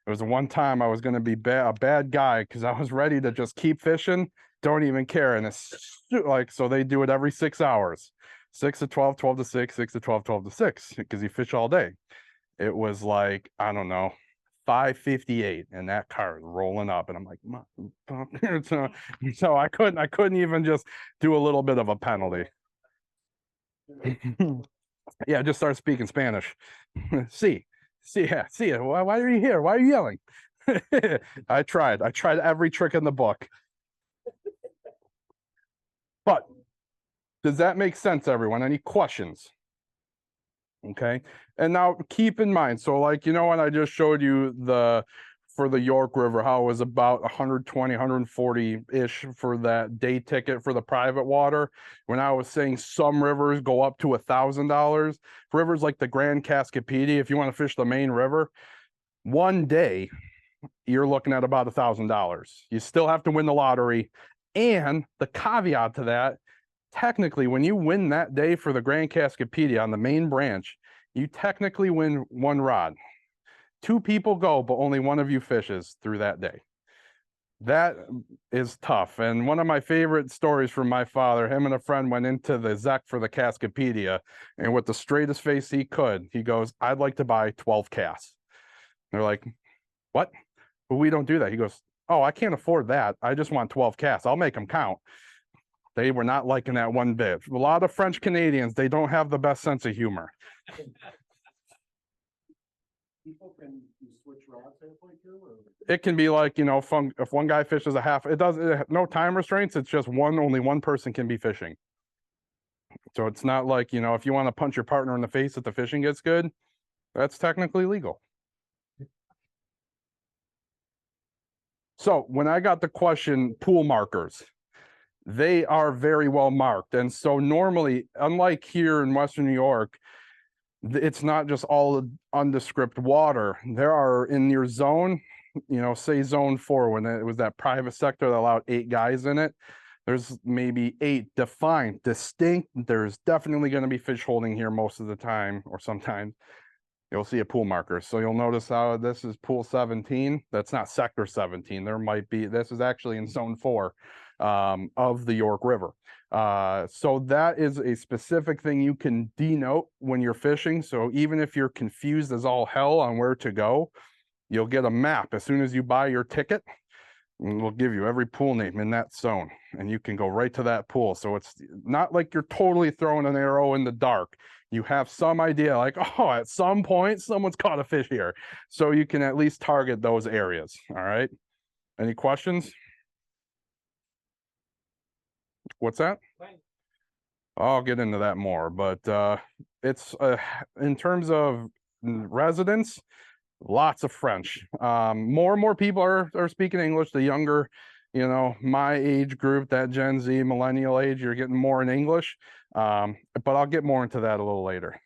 Speaker 5: was the one time I was going to be a bad guy because I was ready to just keep fishing, don't even care. And it's like, so they do it every 6 hours, 6 to 12, 12 to 6, 6 to 12, 12 to 6, because you fish all day. It was like, I don't know, 5:58, and that car is rolling up, and I'm like, so I couldn't even just do a little bit of a penalty. Yeah, just start speaking Spanish. See, why are you here? Why are you yelling? I tried every trick in the book. But does that make sense, everyone? Any questions? Okay. And now keep in mind, so like, when I just showed you for the York River, how it was about 120, 140-ish for that day ticket for the private water. When I was saying some rivers go up to $1,000, rivers like the Grand Cascapedi, if you want to fish the main river, one day you're looking at about $1,000. You still have to win the lottery. And the caveat to that, technically, when you win that day for the Grand Cascapedi on the main branch, you technically win one rod. 2 people go, but only one of you fishes through that day. That is tough. And one of my favorite stories from my father, him and a friend went into the Zec for the Cascapedia, and with the straightest face he could, he goes, "I'd like to buy 12 casts." They're like, "What? Well, we don't do that." He goes, "Oh, I can't afford that. I just want 12 casts. I'll make them count." They were not liking that one bit. A lot of French Canadians, they don't have the best sense of humor.
Speaker 6: People can switch routes halfway through, or?
Speaker 5: It can be like, if one guy fishes a half, it no time restraints. It's just only one person can be fishing. So it's not like, if you want to punch your partner in the face if the fishing gets good, that's technically legal. So when I got the question, pool markers, they are very well marked. And so normally, unlike here in Western New York, it's not just all undescript water. There are in your zone, say zone 4, when it was that private sector that allowed 8 guys in it, there's maybe 8 defined, distinct. There's definitely going to be fish holding here most of the time, or sometimes you'll see a pool marker. So you'll notice how this is pool 17. That's not sector 17. This is actually in zone 4 of the York River. So that is a specific thing you can denote when you're fishing. So even if you're confused as all hell on where to go, you'll get a map as soon as you buy your ticket. And we'll give you every pool name in that zone, and you can go right to that pool. So it's not like you're totally throwing an arrow in the dark. You have some idea, like, oh, at some point someone's caught a fish here. So you can at least target those areas. All right. Any questions? What's that? I'll get into that more, but it's in terms of residents, lots of French. More and more people are speaking English. The younger, my age group, that Gen Z millennial age, you're getting more in English. But I'll get more into that a little later.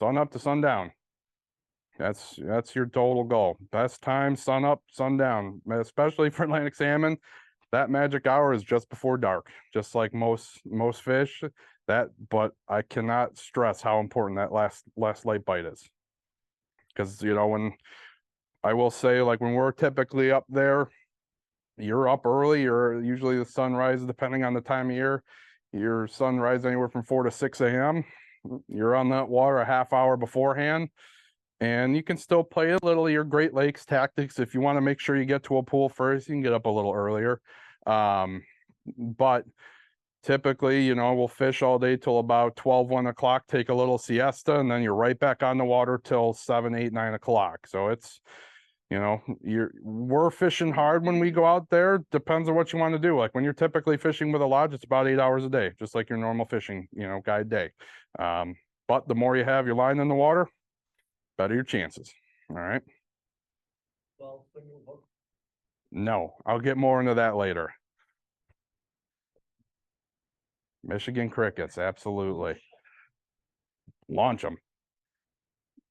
Speaker 5: Sun up to sundown. That's your total goal. Best time, sun up, sundown, especially for Atlantic salmon. That magic hour is just before dark, just like most fish. But I cannot stress how important that last light bite is. Because, when I will say, like, when we're typically up there, you're up early, you're usually the sunrise, depending on the time of year, your sunrise anywhere from 4 to 6 a.m. You're on that water a half hour beforehand, and you can still play a little of your Great Lakes tactics. If you want to make sure you get to a pool first, you can get up a little earlier. But typically, you know, we'll fish all day till about 12, 1 o'clock, take a little siesta, and then you're right back on the water till 7, 8, 9 o'clock. So it's, you know, we're fishing hard when we go out there. Depends on what you want to do. Like when you're typically fishing with a lodge, it's about 8 hours a day, just like your normal fishing, you know, guide day. But the more you have your line in the water, better your chances. All right.
Speaker 2: Well, single hook.
Speaker 5: No, I'll get more into that later. Michigan crickets, absolutely. Launch them.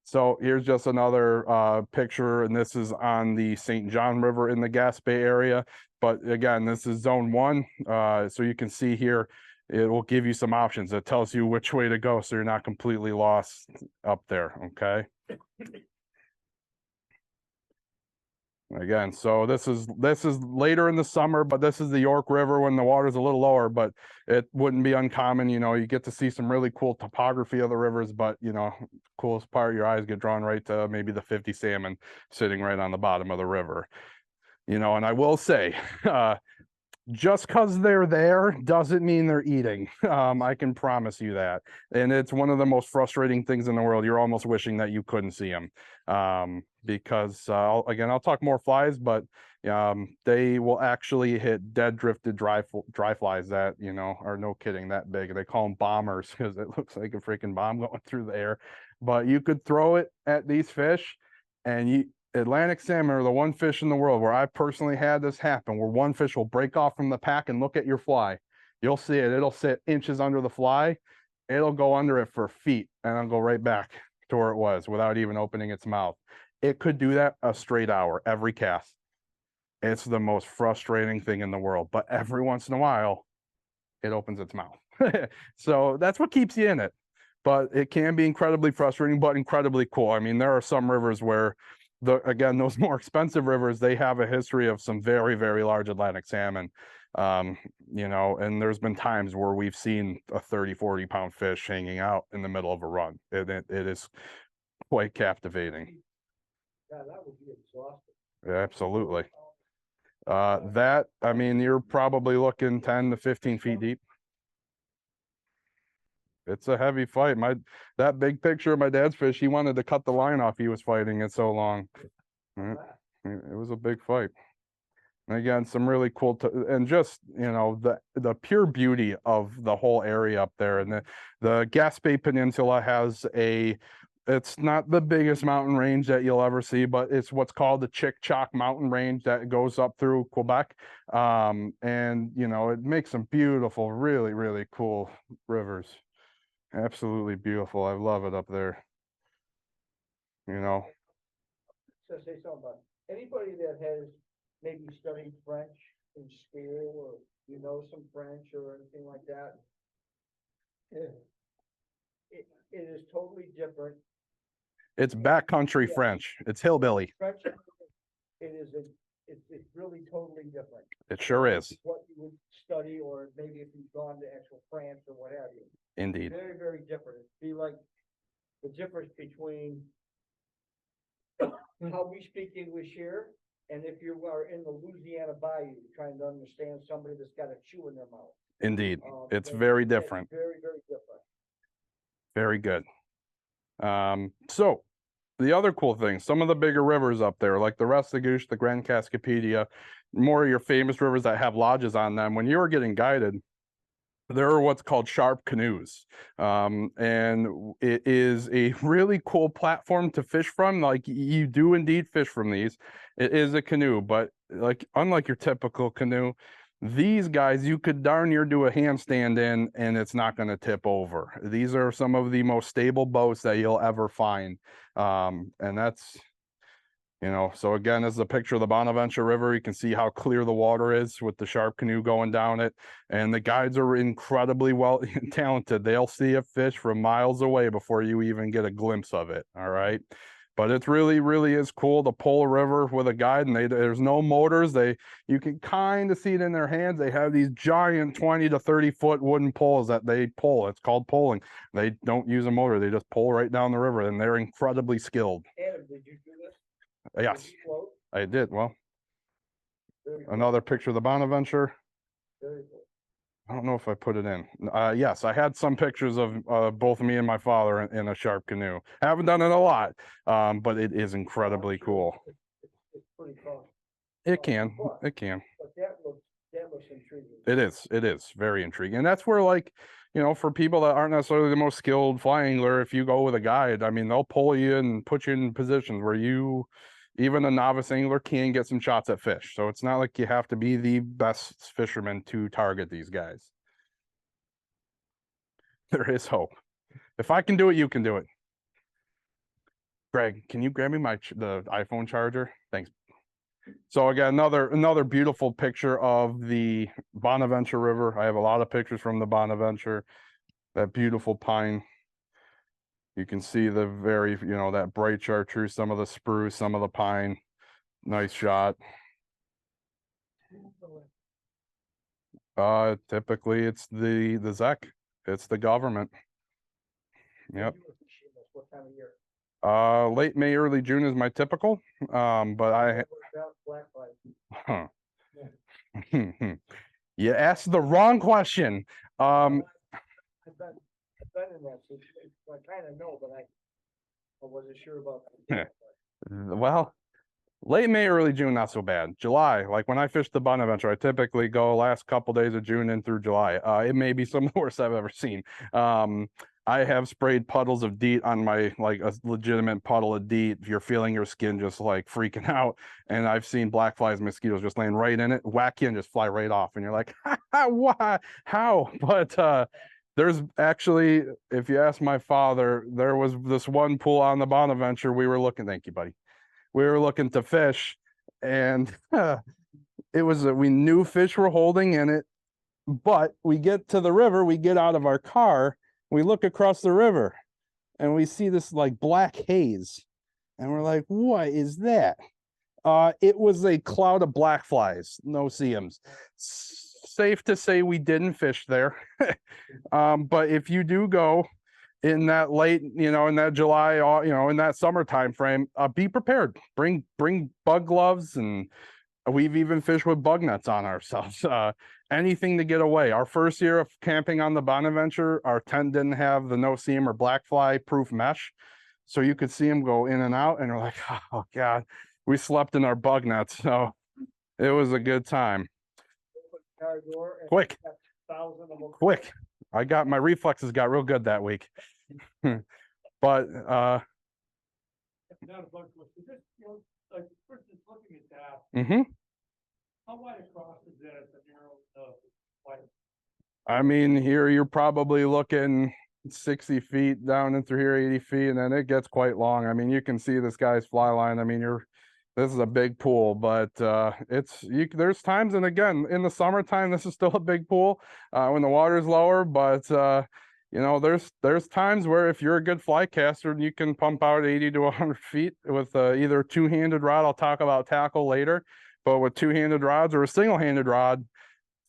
Speaker 5: So here's just another picture, and this is on the St. John River in the Gaspé area. But again, this is zone 1. So you can see here, it will give you some options. It tells you which way to go, so you're not completely lost up there, okay? Again, so this is later in the summer, but this is the York River when the water's a little lower, but it wouldn't be uncommon, you know, you get to see some really cool topography of the rivers, but you know, coolest part, your eyes get drawn right to maybe the 50 salmon sitting right on the bottom of the river. You know, and I will say, just because they're there doesn't mean they're eating. I can promise you that. And it's one of the most frustrating things in the world. You're almost wishing that you couldn't see them. Because again, I'll talk more flies, but they will actually hit dead drifted dry flies that, you know, are no kidding that big. They call them bombers because it looks like a freaking bomb going through the air. But you could throw it at these fish and Atlantic salmon are the one fish in the world where I personally had this happen, where one fish will break off from the pack and look at your fly. You'll see it. It'll sit inches under the fly. It'll go under it for feet and it'll go right back to where it was without even opening its mouth. It could do that a straight hour every cast. It's the most frustrating thing in the world, but every once in a while, it opens its mouth. So that's what keeps you in it. But it can be incredibly frustrating, but incredibly cool. I mean, there are some rivers where again, those more expensive rivers, they have a history of some very, very large Atlantic salmon. You know, and there's been times where we've seen a 30, 40 pound fish hanging out in the middle of a run. It is quite captivating.
Speaker 2: Yeah, that would be exhausting.
Speaker 5: Yeah, absolutely. I mean, you're probably looking 10 to 15 feet deep. It's a heavy fight. That big picture of my dad's fish, he wanted to cut the line off. He was fighting it so long. It was a big fight. And again, some really cool, and just, you know, the pure beauty of the whole area up there. And the Gaspé Peninsula has it's not the biggest mountain range that you'll ever see, but it's what's called the Chick-Chock mountain range that goes up through Quebec. And, you know, it makes some beautiful, really, really cool rivers. Absolutely beautiful. I love it up there. You know.
Speaker 2: So say something about anybody that has maybe studied French in school, or you know some French or anything like that. It is totally different.
Speaker 5: It's backcountry French. It's hillbilly.
Speaker 2: French, it's really totally different.
Speaker 5: It sure is.
Speaker 2: What you would study, or maybe if you've gone to actual France or what have you.
Speaker 5: Indeed.
Speaker 2: Very, very different. It'd be like the difference between how we speak English here, and if you are in the Louisiana Bayou trying to understand somebody that's got a chew in their mouth.
Speaker 5: Indeed. It's very different.
Speaker 2: Very, very different.
Speaker 5: Very good. So the other cool thing, some of the bigger rivers up there, like the Restigouche, the Grand Cascapedia, more of your famous rivers that have lodges on them, when you were getting guided, there are what's called sharp canoes. And it is a really cool platform to fish from. Like, you do indeed fish from these. It is a canoe, but like, unlike your typical canoe, these guys you could darn near do a handstand in and it's not going to tip over. These are some of the most stable boats that you'll ever find. And that's, you know, so again, this is a picture of the Bonaventure River. You can see how clear the water is with the sharp canoe going down it. And the guides are incredibly well talented. They'll see a fish from miles away before you even get a glimpse of it. All right. But it really, really is cool to pull a river with a guide, and there's no motors. You can kind of see it in their hands. They have these giant 20 to 30 foot wooden poles that they pull. It's called pulling. They don't use a motor. They just pull right down the river, and they're incredibly skilled.
Speaker 2: Adam, did you do this?
Speaker 5: Yes,
Speaker 2: Did you float?
Speaker 5: I did. Well,
Speaker 2: Very cool.
Speaker 5: another picture of the Bonaventure.
Speaker 2: Very cool.
Speaker 5: I don't know if I put it in. Yes, I had some pictures of both me and my father in a sharp canoe. I haven't done it a lot, but it is incredibly cool.
Speaker 2: It's pretty cool,
Speaker 5: It can, it can.
Speaker 2: but that looks intriguing.
Speaker 5: It is very intriguing. And that's where, like, you know, for people that aren't necessarily the most skilled fly angler, if you go with a guide, I mean, they'll pull you and put you in positions where you, even a novice angler, can get some shots at fish. So it's not like you have to be the best fisherman to target these guys. There is hope. If I can do it, you can do it. Greg, can you grab me the iPhone charger? Thanks. So again, another beautiful picture of the Bonaventure River. I have a lot of pictures from the Bonaventure. That beautiful pine. You can see the very, you know, that bright chartreuse, some of the spruce, some of the pine. Nice shot. Typically it's the ZEC. It's the government. Yep.
Speaker 2: What time of year?
Speaker 5: Late May, early June is my typical. But I
Speaker 2: Black
Speaker 5: huh. You asked the wrong question.
Speaker 2: I've been in that, so I kind of know, but I wasn't sure about that.
Speaker 5: Well, late May, early June, not so bad. July, like when I fish the Bonaventure, I typically go last couple days of June and through July. It may be some of the worst I've ever seen. I have sprayed puddles of DEET on my, like a legitimate puddle of DEET. If you're feeling your skin just like freaking out, and I've seen black flies, mosquitoes just laying right in it, whack you and just fly right off. And you're like, why, how? But there's actually, if you ask my father, there was this one pool on the Bonaventure we were looking, thank you, buddy. We were looking to fish, and it was, we knew fish were holding in it, but we get to the river, we get out of our car, we look across the river, and we see this like black haze, and we're like, what is that? It was a cloud of black flies, no-see-ums. Safe to say we didn't fish there. But if you do go in that late, you know, in that July, you know, in that summer time frame, be prepared. Bring bug gloves, and we've even fished with bug nets on ourselves. Anything to get away. Our first year of camping on the Bonaventure, our tent didn't have the no-see-um or black fly proof mesh, so you could see them go in and out, and we're like, oh God, we slept in our bug nets. So it was a good time. Quick. I got, my reflexes got real good that week. But
Speaker 4: Not a bunch of, is this, you know, like, first is looking at that,
Speaker 5: mhm.
Speaker 4: how wide across is that, the narrow, wide?
Speaker 5: I mean, here you're probably looking 60 feet down and through here 80 feet, and then it gets quite long. I mean, you can see this guy's fly line. I mean, this is a big pool, but there's times, and again, in the summertime, this is still a big pool when the water's lower, but you know, there's times where if you're a good fly caster, you can pump out 80 to 100 feet with either two-handed rod. I'll talk about tackle later, but with two-handed rods or a single-handed rod,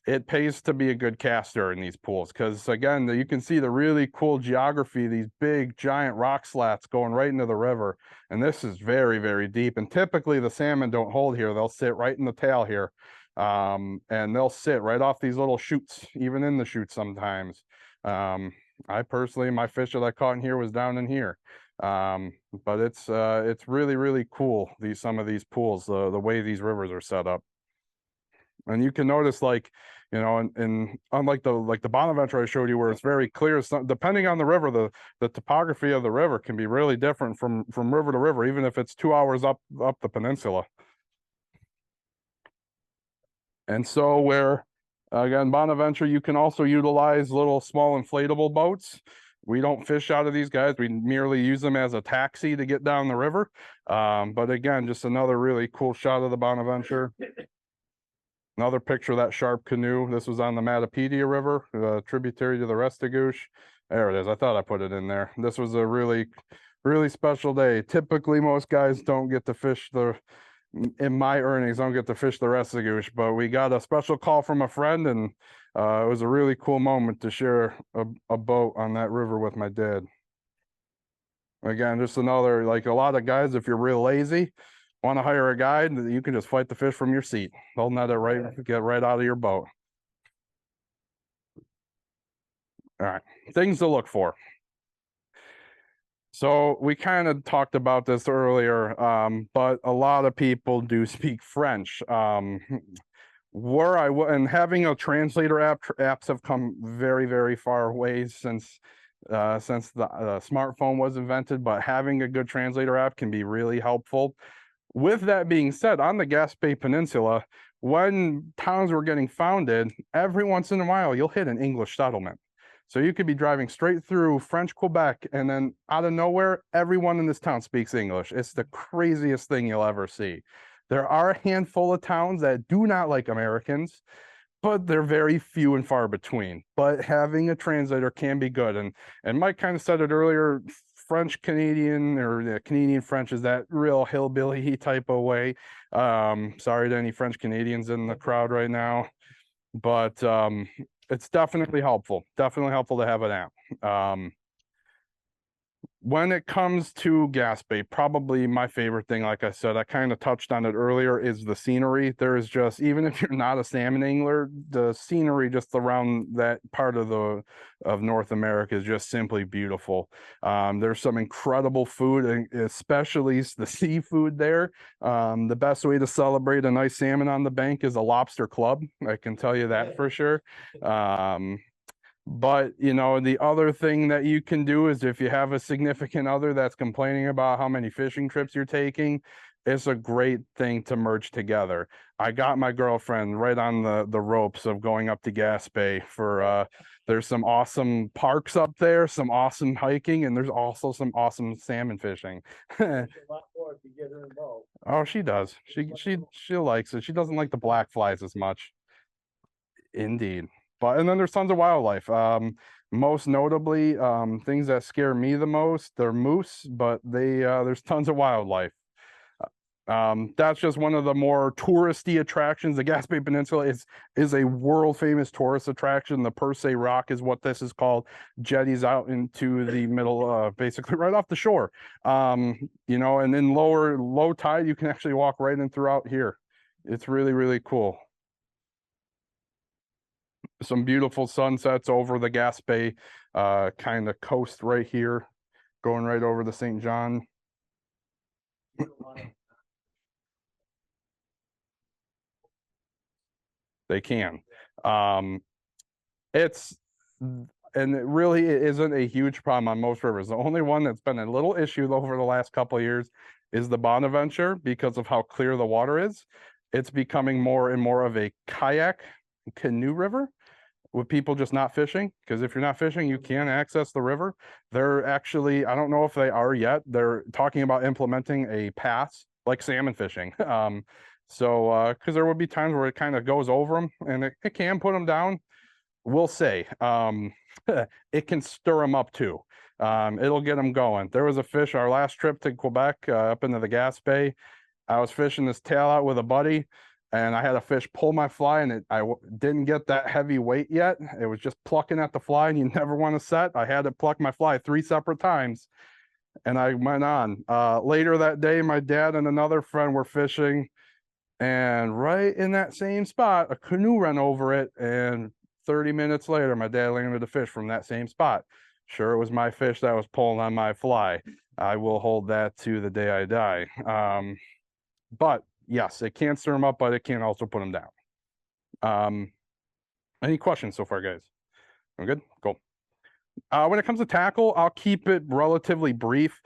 Speaker 5: it pays to be a good caster in these pools, because again, you can see the really cool geography, these big giant rock slats going right into the river, and this is very, very deep. And typically the salmon don't hold here. They'll sit right in the tail here, and they'll sit right off these little chutes, even in the chutes sometimes. I personally, my fish that I caught in here was down in here. But it's really, really cool, some of these pools, the way these rivers are set up. And you can notice, like, you know, and unlike the Bonaventure I showed you, where it's very clear, depending on the river, the topography of the river can be really different from river to river, even if it's 2 hours up the peninsula. And so where, again, Bonaventure, you can also utilize little small inflatable boats. We don't fish out of these guys. We merely use them as a taxi to get down the river. But again, just another really cool shot of the Bonaventure. Another picture of that sharp canoe. This was on the Mattapedia River, tributary to the Restigouche. There it is. I thought I put it in there. This was a really, really special day. Typically, most guys don't get to fish in my earnings, don't get to fish the Restigouche, but we got a special call from a friend, and it was a really cool moment to share a boat on that river with my dad. Again, just another, like, a lot of guys, if you're real lazy, want to hire a guide, you can just fight the fish from your seat. They'll net it right, get right out of your boat. All right, things to look for. So we kind of talked about this earlier, but a lot of people do speak French. And having a translator apps have come very, very far ways since the smartphone was invented, but having a good translator app can be really helpful. With that being said, on the Gaspé Peninsula, when towns were getting founded, every once in a while you'll hit an English settlement. So you could be driving straight through French Quebec, and then out of nowhere, everyone in this town speaks English. It's the craziest thing you'll ever see. There are a handful of towns that do not like Americans, but they're very few and far between. But having a translator can be good. And Mike kind of said it earlier, French Canadian or Canadian French is that real hillbilly type of way. Sorry to any French Canadians in the crowd right now, but it's definitely helpful. Definitely helpful to have an app. When it comes to Gaspé, probably my favorite thing, like I said, I kind of touched on it earlier, is the scenery. There is just, even if you're not a salmon angler, the scenery just around that part of North America is just simply beautiful. There's some incredible food, and especially the seafood there. The best way to celebrate a nice salmon on the bank is a lobster club. I can tell you that for sure. But, you know, the other thing that you can do is if you have a significant other that's complaining about how many fishing trips you're taking, it's a great thing to merge together. I got my girlfriend right on the ropes of going up to Gaspé for, there's some awesome parks up there, some awesome hiking, and there's also some awesome salmon fishing.
Speaker 2: There's a lot more if you get her involved.
Speaker 5: Oh, she does. She likes it. She doesn't like the black flies as much. Indeed. But and then there's tons of wildlife. Most notably, things that scare me the most, they're moose, but there's tons of wildlife. That's just one of the more touristy attractions. The Gaspé Peninsula is a world famous tourist attraction. The Per Se Rock is what this is called. Jetties out into the middle, basically right off the shore. You know, and in low tide, you can actually walk right in throughout here. It's really, really cool. Some beautiful sunsets over the Gaspé kind of coast right here, going right over the St. John. They can. And it really isn't a huge problem on most rivers. The only one that's been a little issue over the last couple of years is the Bonaventure, because of how clear the water is. It's becoming more and more of a kayak canoe river, with people just not fishing, because if you're not fishing, you can access the river. They're actually, I don't know if they are yet, they're talking about implementing a pass like salmon fishing. So because there would be times where it kind of goes over them, and it can put them down. We'll say it can stir them up too. It'll get them going. There was a fish our last trip to Quebec, up into the Gaspé. I was fishing this tail out with a buddy, and I had a fish pull my fly, and I didn't get that heavy weight yet. It was just plucking at the fly, and you never want to set. I had to pluck my fly 3 separate times, and I went on. Later that day, my dad and another friend were fishing, and right in that same spot, a canoe ran over it, and 30 minutes later, my dad landed a fish from that same spot. Sure, it was my fish that was pulling on my fly. I will hold that to the day I die. But yes, it can stir them up, but it can also put them down. Any questions so far, guys? We're good? Cool. When it comes to tackle, I'll keep it relatively brief.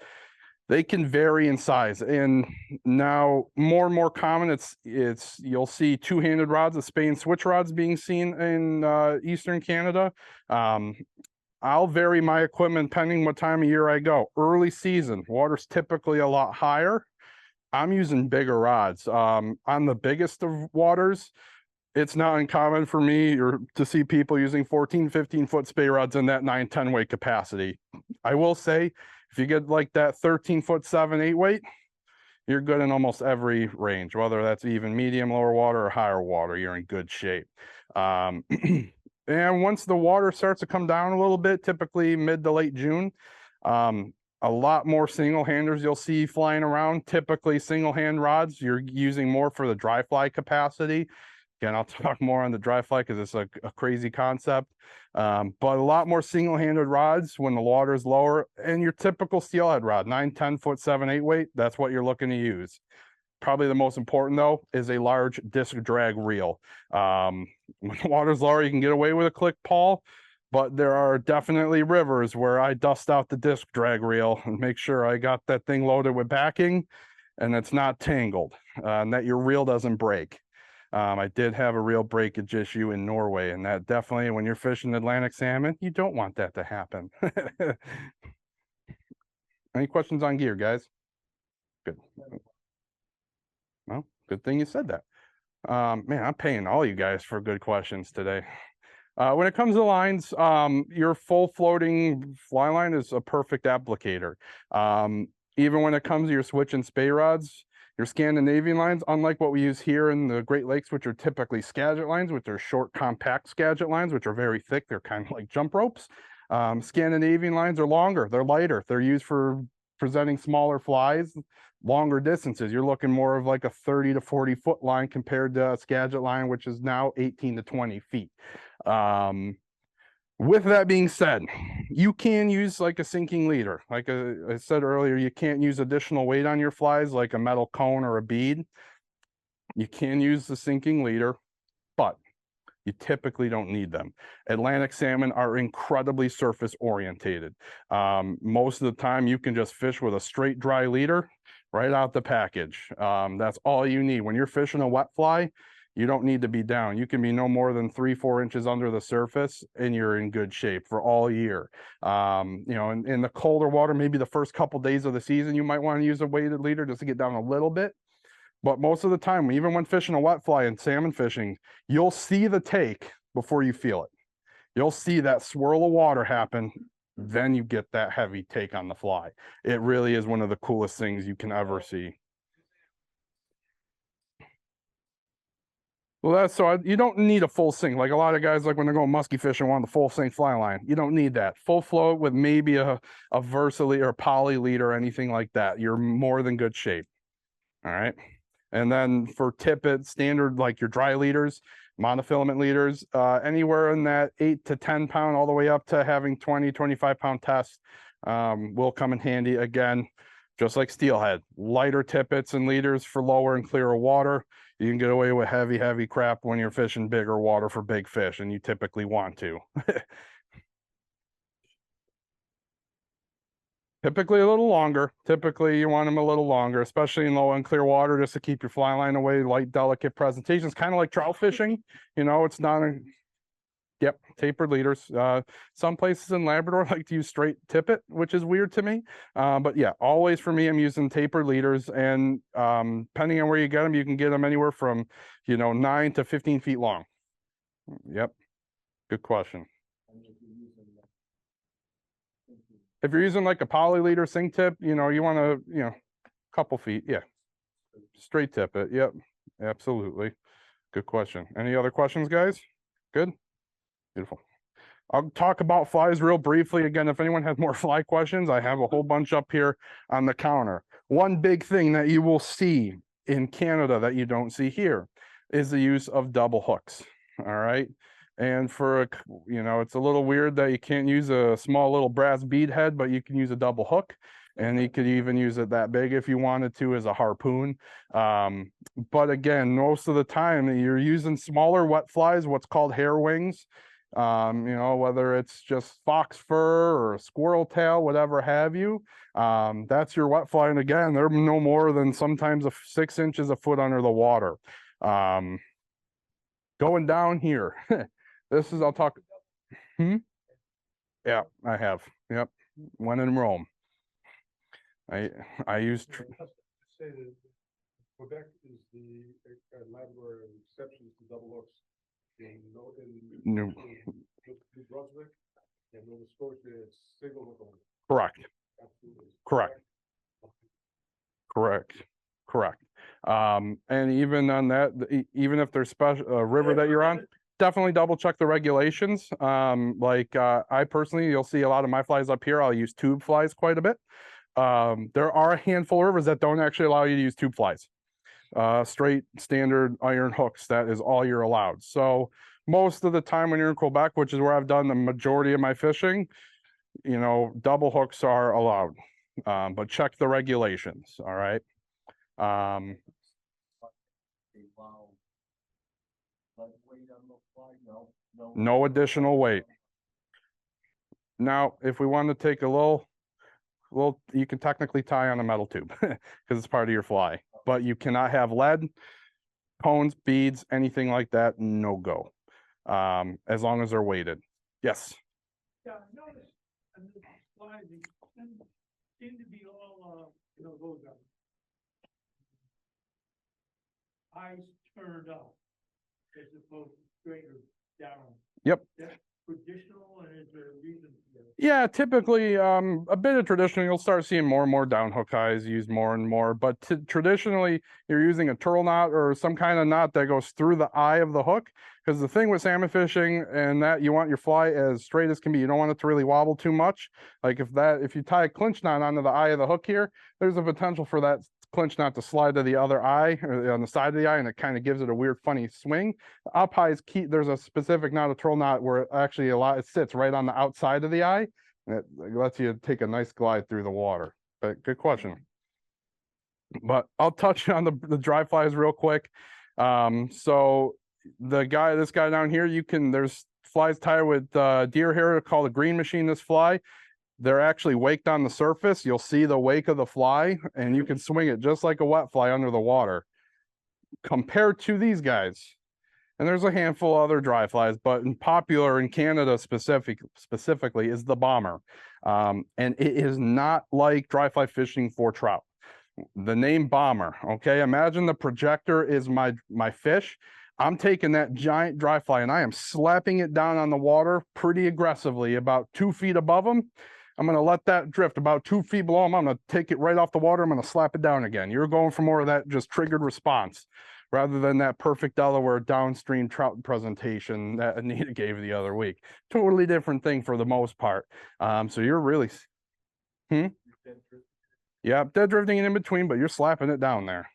Speaker 5: They can vary in size, and now more and more common, it's you'll see 2-handed rods, the Spain switch rods being seen in Eastern Canada. I'll vary my equipment depending what time of year I go. Early season, water's typically a lot higher. I'm using bigger rods. On the biggest of waters, it's not uncommon for me to see people using 14, 15-foot spey rods in that 9, 10 weight capacity. I will say, if you get like that 13-foot 7, 8 weight, you're good in almost every range, whether that's even medium, lower water, or higher water, you're in good shape. And once the water starts to come down a little bit, typically mid to late June, a lot more single handers you'll see flying around. Typically single hand rods, you're using more for the dry fly capacity. Again, I'll talk more on the dry fly because it's a crazy concept. But a lot more single-handed rods when the water is lower, and your typical steelhead rod, 9, 10 foot, 7, 8 weight, that's what you're looking to use. Probably the most important though is a large disc drag reel. When the water's lower, you can get away with a click pawl, but there are definitely rivers where I dust out the disc drag reel and make sure I got that thing loaded with backing and it's not tangled, and that your reel doesn't break. I did have a reel breakage issue in Norway, and that definitely, when you're fishing Atlantic salmon, you don't want that to happen. Any questions on gear, guys? Good. Well, good thing you said that. Man, I'm paying all you guys for good questions today. When it comes to lines, your full floating fly line is a perfect applicator. Even when it comes to your switch and spay rods, your Scandinavian lines, unlike what we use here in the Great Lakes, which are typically Skagit lines, which are short, compact Skagit lines, which are very thick. They're kind of like jump ropes. Scandinavian lines are longer. They're lighter. They're used for presenting smaller flies, longer distances. You're looking more of like a 30 to 40 foot line compared to a Skagit line, which is now 18 to 20 feet. With that being said, you can use like a sinking leader. Like I said earlier, you can't use additional weight on your flies like a metal cone or a bead. You can use the sinking leader, but you typically don't need them. Atlantic salmon are incredibly surface orientated. Most of the time you can just fish with a straight dry leader right out the package. That's all you need. When you're fishing a wet fly, you don't need to be down. You can be no more than 3-4 inches under the surface and you're in good shape for all year. You know, in the colder water, maybe the first couple days of the season, you might want to use a weighted leader just to get down a little bit. But most of the time, even when fishing a wet fly and salmon fishing, you'll see the take before you feel it. You'll see that swirl of water happen, then you get that heavy take on the fly. It really is one of the coolest things you can ever see. Well, that's so you don't need a full sink. Like a lot of guys, like when they're going musky fishing, want the full sink fly line. You don't need that. Full float with maybe a Versali or a poly lead or anything like that. You're more than good shape. All right. And then for tippet, standard, like your dry leaders, monofilament leaders, anywhere in that 8 to 10 pound, all the way up to having 20, 25 pound test will come in handy. Again, just like steelhead, lighter tippets and leaders for lower and clearer water. You can get away with heavy, heavy crap when you're fishing bigger water for big fish, and you typically want to. Typically a little longer. Typically you want them a little longer, especially in low and clear water, just to keep your fly line away. Light, delicate presentations, kind of like trout fishing. You know, it's not a, yep, tapered leaders. Some places in Labrador like to use straight tippet, which is weird to me. But yeah, always for me, I'm using tapered leaders, and depending on where you get them, you can get them anywhere from, you know, 9 to 15 feet long. Yep, good question. If you're using like a poly leader sink tip, you know, you want to, you know, couple feet. Yeah. Straight tip it. Yep. Absolutely. Good question. Any other questions, guys? Good. Beautiful. I'll talk about flies real briefly. Again, if anyone has more fly questions, I have a whole bunch up here on the counter. One big thing that you will see in Canada that you don't see here is the use of double hooks. All right. And for, you know, it's a little weird that you can't use a small little brass bead head, but you can use a double hook, and you could even use it that big if you wanted to as a harpoon. But again, most of the time you're using smaller wet flies, what's called hair wings. You know, whether it's just fox fur or a squirrel tail, whatever have you, that's your wet fly. And again, they're no more than sometimes 6 inches a foot under the water. Going down here. This is, I'll talk. Yeah, I have. Yep. When in Rome. I used.
Speaker 3: Say that Quebec is the Labrador exception to double hooks. In New Brunswick and Nova Scotia, it's single hook only. Correct. Absolutely. Correct. Correct. Correct. And even on that, even if there's special river that you're on, definitely double check the regulations. I personally, you'll see a lot of my flies up here. I'll use tube flies quite a bit. There are a handful of rivers that don't actually allow you to use tube flies.
Speaker 5: straight standard iron hooks. That is all you're allowed. So most of the time when you're in Quebec, which is where I've done the majority of my fishing, you know, double hooks are allowed. But check the regulations. All right. No additional weight. Now, if we want to take a little, you can technically tie on a metal tube because it's part of your fly, but you cannot have lead, cones, beads, anything like that. No go. As long as they're weighted. Yes.
Speaker 4: Yeah, I noticed on the slide, they seem to be all, those eyes turned up as opposed to straight or down.
Speaker 5: Yep.
Speaker 4: That's traditional, and is there a reason for that?
Speaker 5: Yeah, typically, a bit of traditional, you'll start seeing more and more down hook eyes used more and more, but traditionally, you're using a turtle knot or some kind of knot that goes through the eye of the hook. Because the thing with salmon fishing and that you want your fly as straight as can be, you don't want it to really wobble too much. Like if you tie a clinch knot onto the eye of the hook here, there's a potential for that clinch knot to slide to the other eye or on the side of the eye, and it kind of gives it a weird funny swing. The up high is key. There's a specific knot, a turtle knot, where it actually it sits right on the outside of the eye, and it lets you take a nice glide through the water. But good question. But I'll touch on the dry flies real quick. So this guy down here, there's flies tied with deer hair called a green machine. This fly, they're actually waked on the surface. You'll see the wake of the fly, and you can swing it just like a wet fly under the water. Compared to these guys, and there's a handful of other dry flies, but popular in Canada specifically is the bomber. And it is not like dry fly fishing for trout. The name bomber, okay? Imagine the projector is my fish. I'm taking that giant dry fly and I am slapping it down on the water pretty aggressively, about 2 feet above them. I'm going to let that drift about 2 feet below them. I'm going to take it right off the water. I'm going to slap it down again. You're going for more of that just triggered response rather than that perfect Delaware downstream trout presentation that Anita gave the other week. Totally different thing for the most part. So you're really, yeah, dead drifting in between, but you're slapping it down there.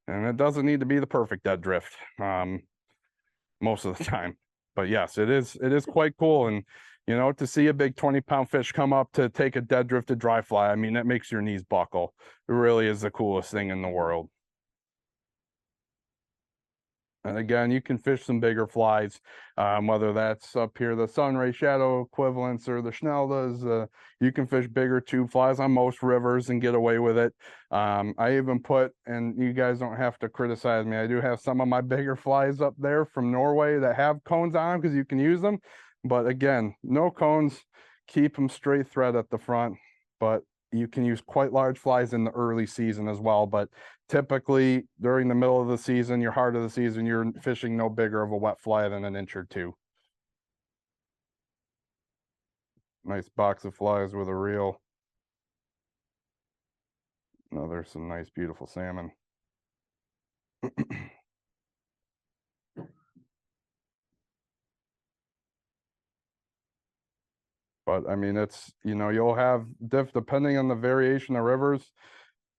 Speaker 5: And it doesn't need to be the perfect dead drift most of the time. But yes, it is quite cool. And, you know, to see a big 20-pound fish come up to take a dead drifted dry fly, I mean, that makes your knees buckle. It really is the coolest thing in the world. And again, you can fish some bigger flies, whether that's up here, the sunray shadow equivalents or the Schneldas. You can fish bigger tube flies on most rivers and get away with it. I even and you guys don't have to criticize me, I do have some of my bigger flies up there from Norway that have cones on them because you can use them. But again, no cones, keep them straight thread at the front. But you can use quite large flies in the early season as well. But typically during the middle of the season, your heart of the season, you're fishing no bigger of a wet fly than an inch or two. Nice box of flies with a reel. Oh, there's some nice, beautiful salmon. But I mean, it's, you know, you'll have depending on the variation of rivers,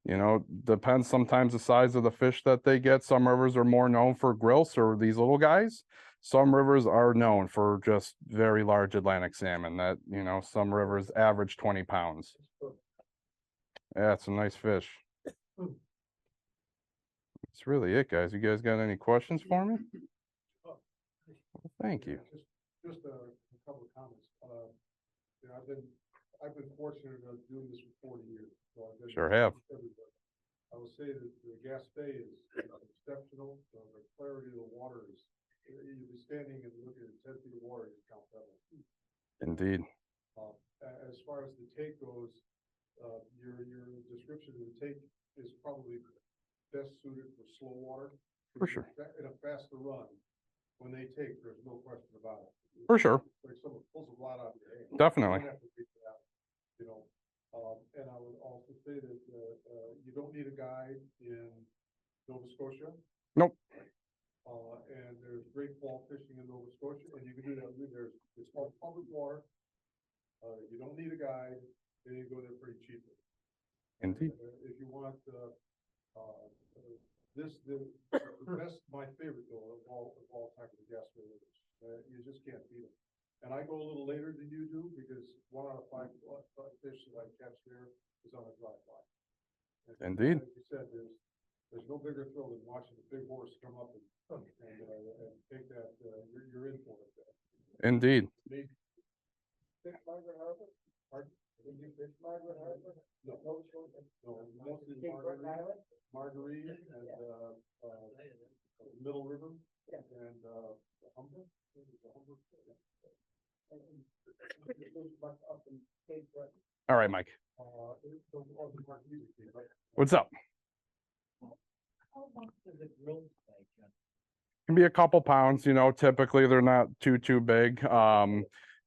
Speaker 5: you know, depends sometimes the size of the fish that they get. Some rivers are more known for grilse or these little guys. Some rivers are known for just very large Atlantic salmon that, you know, some rivers average 20 pounds. Yeah, it's a nice fish. That's really it, guys. You guys got any questions for me? Well, thank you.
Speaker 3: Just a couple of comments. You know, I've been fortunate of doing this for 40 years. So I've been
Speaker 5: Sure have.
Speaker 3: everybody. I will say that the Gaspé is exceptional. The clarity of the water is, you'll be standing and looking at 10 feet of water, you count that one.
Speaker 5: Indeed.
Speaker 3: As far as the take goes, your description of the take is probably best suited for slow water.
Speaker 5: For sure.
Speaker 3: In a faster run, when they take, there's no question about it.
Speaker 5: For sure.
Speaker 3: Like someone pulls a rod out of your hand.
Speaker 5: Definitely.
Speaker 3: You don't have to figure it out, you know. And I would also say that you don't need a guide in Nova Scotia.
Speaker 5: Nope.
Speaker 3: And there's great fall fishing in Nova Scotia, and you can do that. It's called public water. You don't need a guide, and you go there pretty cheaply.
Speaker 5: Indeed.
Speaker 3: If you want
Speaker 7: the best, my favorite though, of all time of gas rivers. You just can't beat them. And I go a little later than you do because 1 out of 5 fish that I catch there is on a dry fly. And
Speaker 5: Indeed.
Speaker 7: Like you said, there's no bigger thrill than watching a big horse come up and take that, you're in for it.
Speaker 5: Indeed.
Speaker 7: Me,
Speaker 2: Fish Margaret Harbor?
Speaker 7: Pardon?
Speaker 2: Did you fish Margaret Harbor?
Speaker 7: No. Mostly
Speaker 2: Cape Breton Island?
Speaker 7: Marguerite and, Middle River
Speaker 2: Yeah.
Speaker 7: and, Humber.
Speaker 2: Up in Cape Breton.
Speaker 5: All right, Mike.
Speaker 7: Right?
Speaker 5: What's up?
Speaker 2: How much does it grill stay, Ken?
Speaker 5: Can be a couple pounds, you know, typically they're not too big.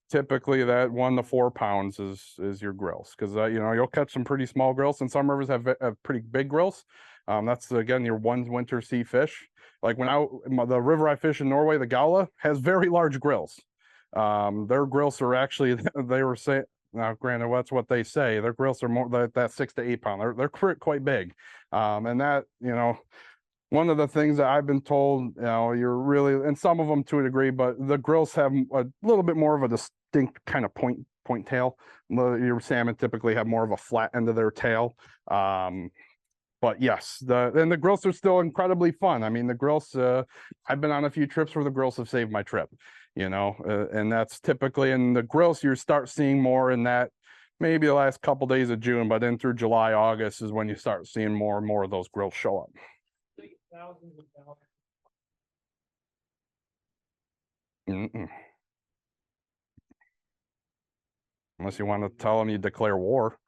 Speaker 5: Typically that 1 to 4 pounds is your grills, because you know, you'll catch some pretty small grills, and some rivers have pretty big grills. That's again your winter sea fish. Like the river I fish in Norway, the Gaula, has very large grills. Their grills are actually they were saying, now granted that's what they say, their grills are more that 6 to 8 pound. They're quite big. And that, you know, one of the things that I've been told, you know, you're really, and some of them to a degree, but the grills have a little bit more of a distinct kind of point tail. Your salmon typically have more of a flat end of their tail. But yes, the grills are still incredibly fun. I mean, the grills, I've been on a few trips where the grills have saved my trip, you know, and that's typically in the grills you start seeing more in that maybe the last couple days of June, but in through July, August is when you start seeing more and more of those grills show up.
Speaker 2: Thousands of dollars.
Speaker 5: Unless you want to tell them you declare war.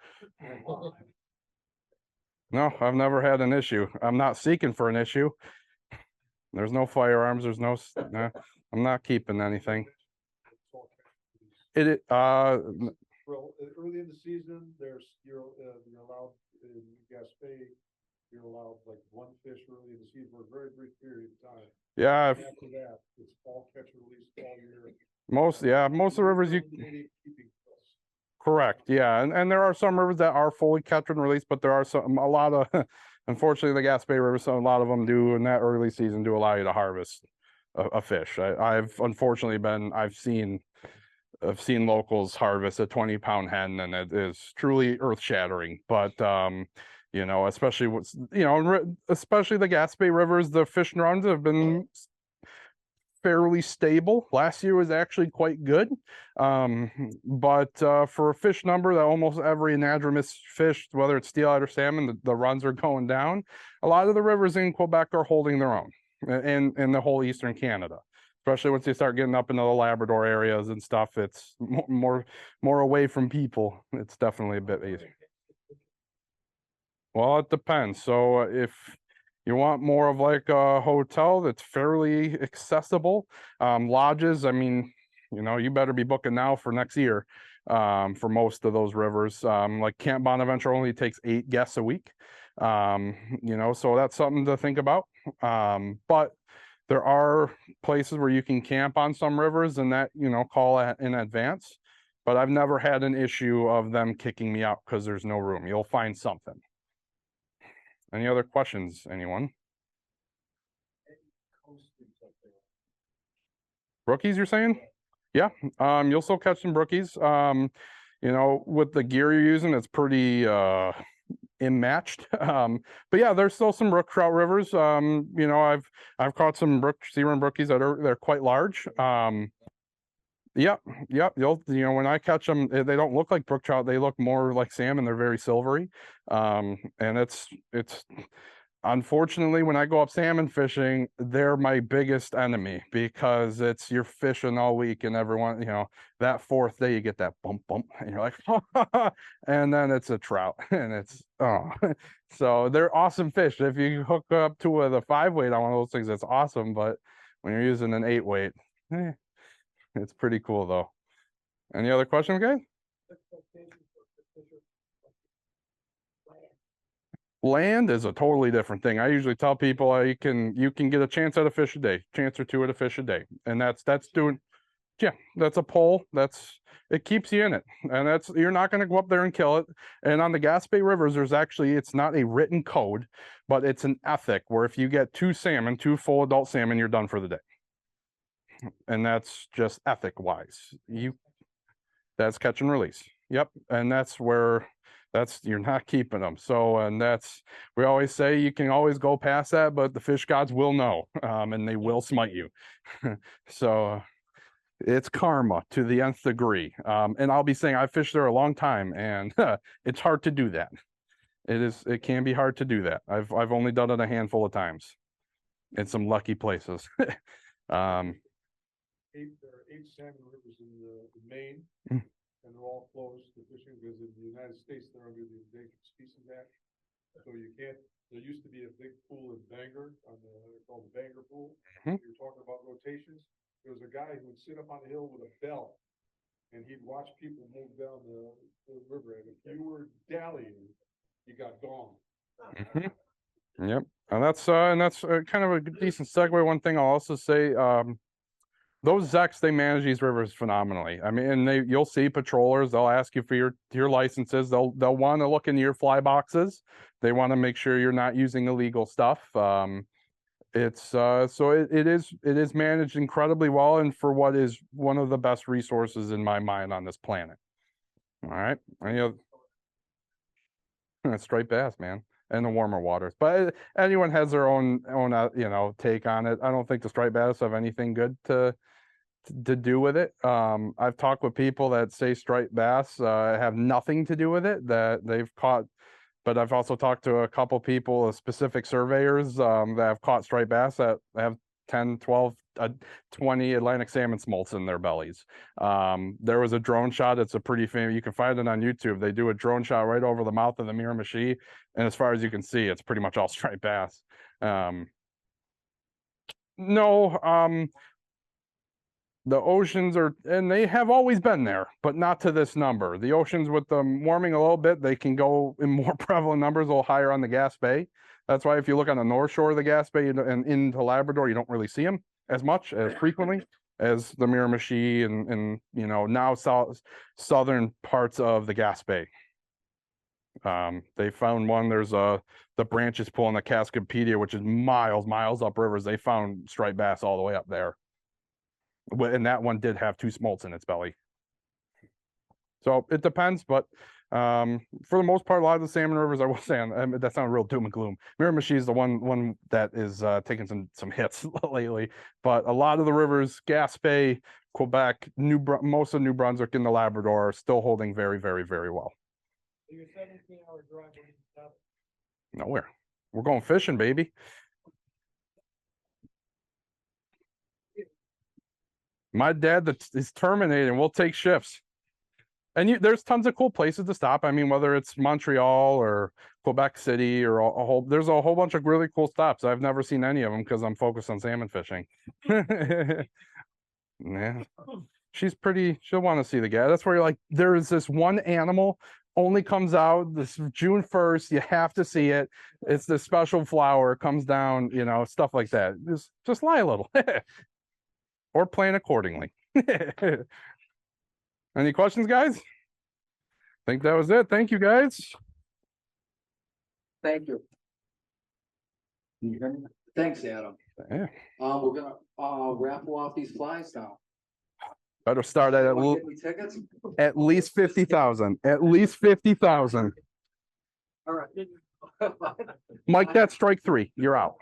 Speaker 5: No, I've never had an issue. I'm not seeking for an issue. There's no firearms. There's no. Nah, I'm not keeping anything.
Speaker 7: Well, early in the season, you're allowed in Gaspé, you're allowed like 1 fish early in the season for a very brief period of time.
Speaker 5: Yeah.
Speaker 7: After that, it's all catch and release all year.
Speaker 5: Most of the rivers you. Correct. Yeah. And there are some rivers that are fully catch and release, but there are a lot of, unfortunately, the Gaspé River, so a lot of them do in that early season do allow you to harvest a fish. I've unfortunately I've seen locals harvest a 20-pound hen, and it is truly earth shattering. But, you know, especially especially the Gaspé rivers, the fish and runs have been fairly stable. Last year was actually quite good. But for a fish number that almost every anadromous fish, whether it's steelhead or salmon, the runs are going down. A lot of the rivers in Quebec are holding their own in the whole eastern Canada. Especially once you start getting up into the Labrador areas and stuff, it's more away from people. It's definitely a bit easier. Well, it depends. So if you want more of like a hotel that's fairly accessible, lodges, I mean, you know, you better be booking now for next year for most of those rivers. Like Camp Bonaventure only takes 8 guests a week. You know, so that's something to think about. But there are places where you can camp on some rivers and that, you know, call in advance. But I've never had an issue of them kicking me out because there's no room. You'll find something. Any other questions, anyone? Brookies, you're saying? Yeah, you'll still catch some brookies. You know, with the gear you're using, it's pretty unmatched. But yeah, there's still some brook trout rivers. You know, I've caught some sea run brookies they're quite large. Yep. You know, when I catch them, they don't look like brook trout. They look more like salmon. They're very silvery. And it's unfortunately, when I go up salmon fishing, they're my biggest enemy because you're fishing all week and everyone, you know, that 4th day you get that bump and you're like, and then it's a trout and it's, so they're awesome fish. If you hook up to the 5-weight on one of those things, it's awesome. But when you're using an 8-weight, it's pretty cool though. Any other questions, guys? Land is a totally different thing. I usually tell people you can get a chance at a fish a day, chance or 2 at a fish a day, and that's doing Yeah, that's a pole. It keeps you in it. And you're not going to go up there and kill it. And on the Gaspé rivers, it's not a written code, but it's an ethic where if you get two full adult salmon, you're done for the day. And that's just ethic wise. That's catch and release. Yep. And you're not keeping them. So, we always say you can always go past that, but the fish gods will know, and they will smite you. So it's karma to the nth degree. And I'll be saying I fished there a long time, and it's hard to do that. It can be hard to do that. I've only done it a handful of times in some lucky places.
Speaker 7: There are 8 salmon rivers in Maine,
Speaker 5: Mm.
Speaker 7: and they're all closed to fishing because in the United States, they're under the Endangered Species Act. So you can't, there used to be a big pool in Bangor, called the Bangor Pool.
Speaker 5: Mhm.
Speaker 7: You're talking about rotations. There was a guy who would sit up on the hill with a bell, and he'd watch people move down the river, and if you were dallying, you got gone.
Speaker 5: Mhm. Yep. And that's kind of a decent segue. One thing I'll also say, those Zecs, they manage these rivers phenomenally. I mean, and you'll see patrollers, they'll ask you for your licenses. They'll want to look into your fly boxes. They want to make sure you're not using illegal stuff. It is managed incredibly well, and for what is one of the best resources in my mind on this planet. All right. Striped bass, man, and the warmer waters. But anyone has their own take on it. I don't think the striped bass have anything good to do with it. I've talked with people that say striped bass have nothing to do with it, that they've caught, but I've also talked to a couple people, specific surveyors that have caught striped bass that have 10, 12, 20 Atlantic salmon smolts in their bellies. There was a drone shot. It's a pretty famous, you can find it on YouTube. They do a drone shot right over the mouth of the Miramichi, and as far as you can see, it's pretty much all striped bass. No, the oceans and they have always been there, but not to this number. The oceans, with them warming a little bit, they can go in more prevalent numbers, a little higher on the Gaspé. That's why if you look on the north shore of the Gaspé and into Labrador, you don't really see them as much, as frequently as the Miramichi and now southern parts of the Gaspé. They found one, there's the Branches Pool in the Cascapedia, which is miles up rivers. They found striped bass all the way up there. And that one did have 2 smolts in its belly. So it depends, but for the most part, a lot of the salmon rivers, I will say, that's not real doom and gloom. Miramichi is the one that is taking some hits lately, but a lot of the rivers, Gaspé, Quebec, most of New Brunswick and the Labrador, are still holding very, very, very well.
Speaker 2: So your 17-hour drive will stop.
Speaker 5: Nowhere. We're going fishing, baby. My dad that is terminating, we'll take shifts. And there's tons of cool places to stop. I mean, whether it's Montreal or Quebec City or there's a whole bunch of really cool stops. I've never seen any of them because I'm focused on salmon fishing. Yeah. She'll want to see the guy. That's where you're like, there is this one animal, only comes out this June 1st. You have to see it. It's this special flower, comes down, stuff like that. Just lie a little. Or plan accordingly. Any questions, guys? I think that was it. Thank you, guys.
Speaker 1: Thank you. Can you hear me? Thanks, Adam.
Speaker 5: Yeah.
Speaker 1: We're gonna raffle off these flies now.
Speaker 5: Better start at
Speaker 1: Anyone get any tickets?
Speaker 5: at least 50,000. At least 50,000.
Speaker 1: All right.
Speaker 5: Mike, that's strike 3. You're out.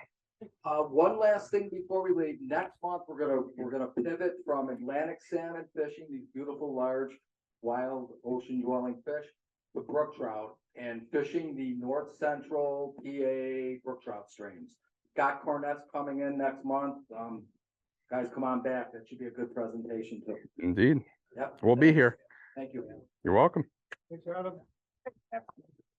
Speaker 1: One last thing before we leave. Next month, we're gonna pivot from Atlantic salmon fishing, these beautiful, large, wild ocean dwelling fish, to brook trout and fishing the north central PA brook trout streams. Got cornets coming in next month. Guys, come on back. That should be a good presentation too.
Speaker 5: Indeed.
Speaker 1: Yep.
Speaker 5: We'll be here.
Speaker 1: Thank you.
Speaker 5: You're welcome.
Speaker 2: Thanks, Adam.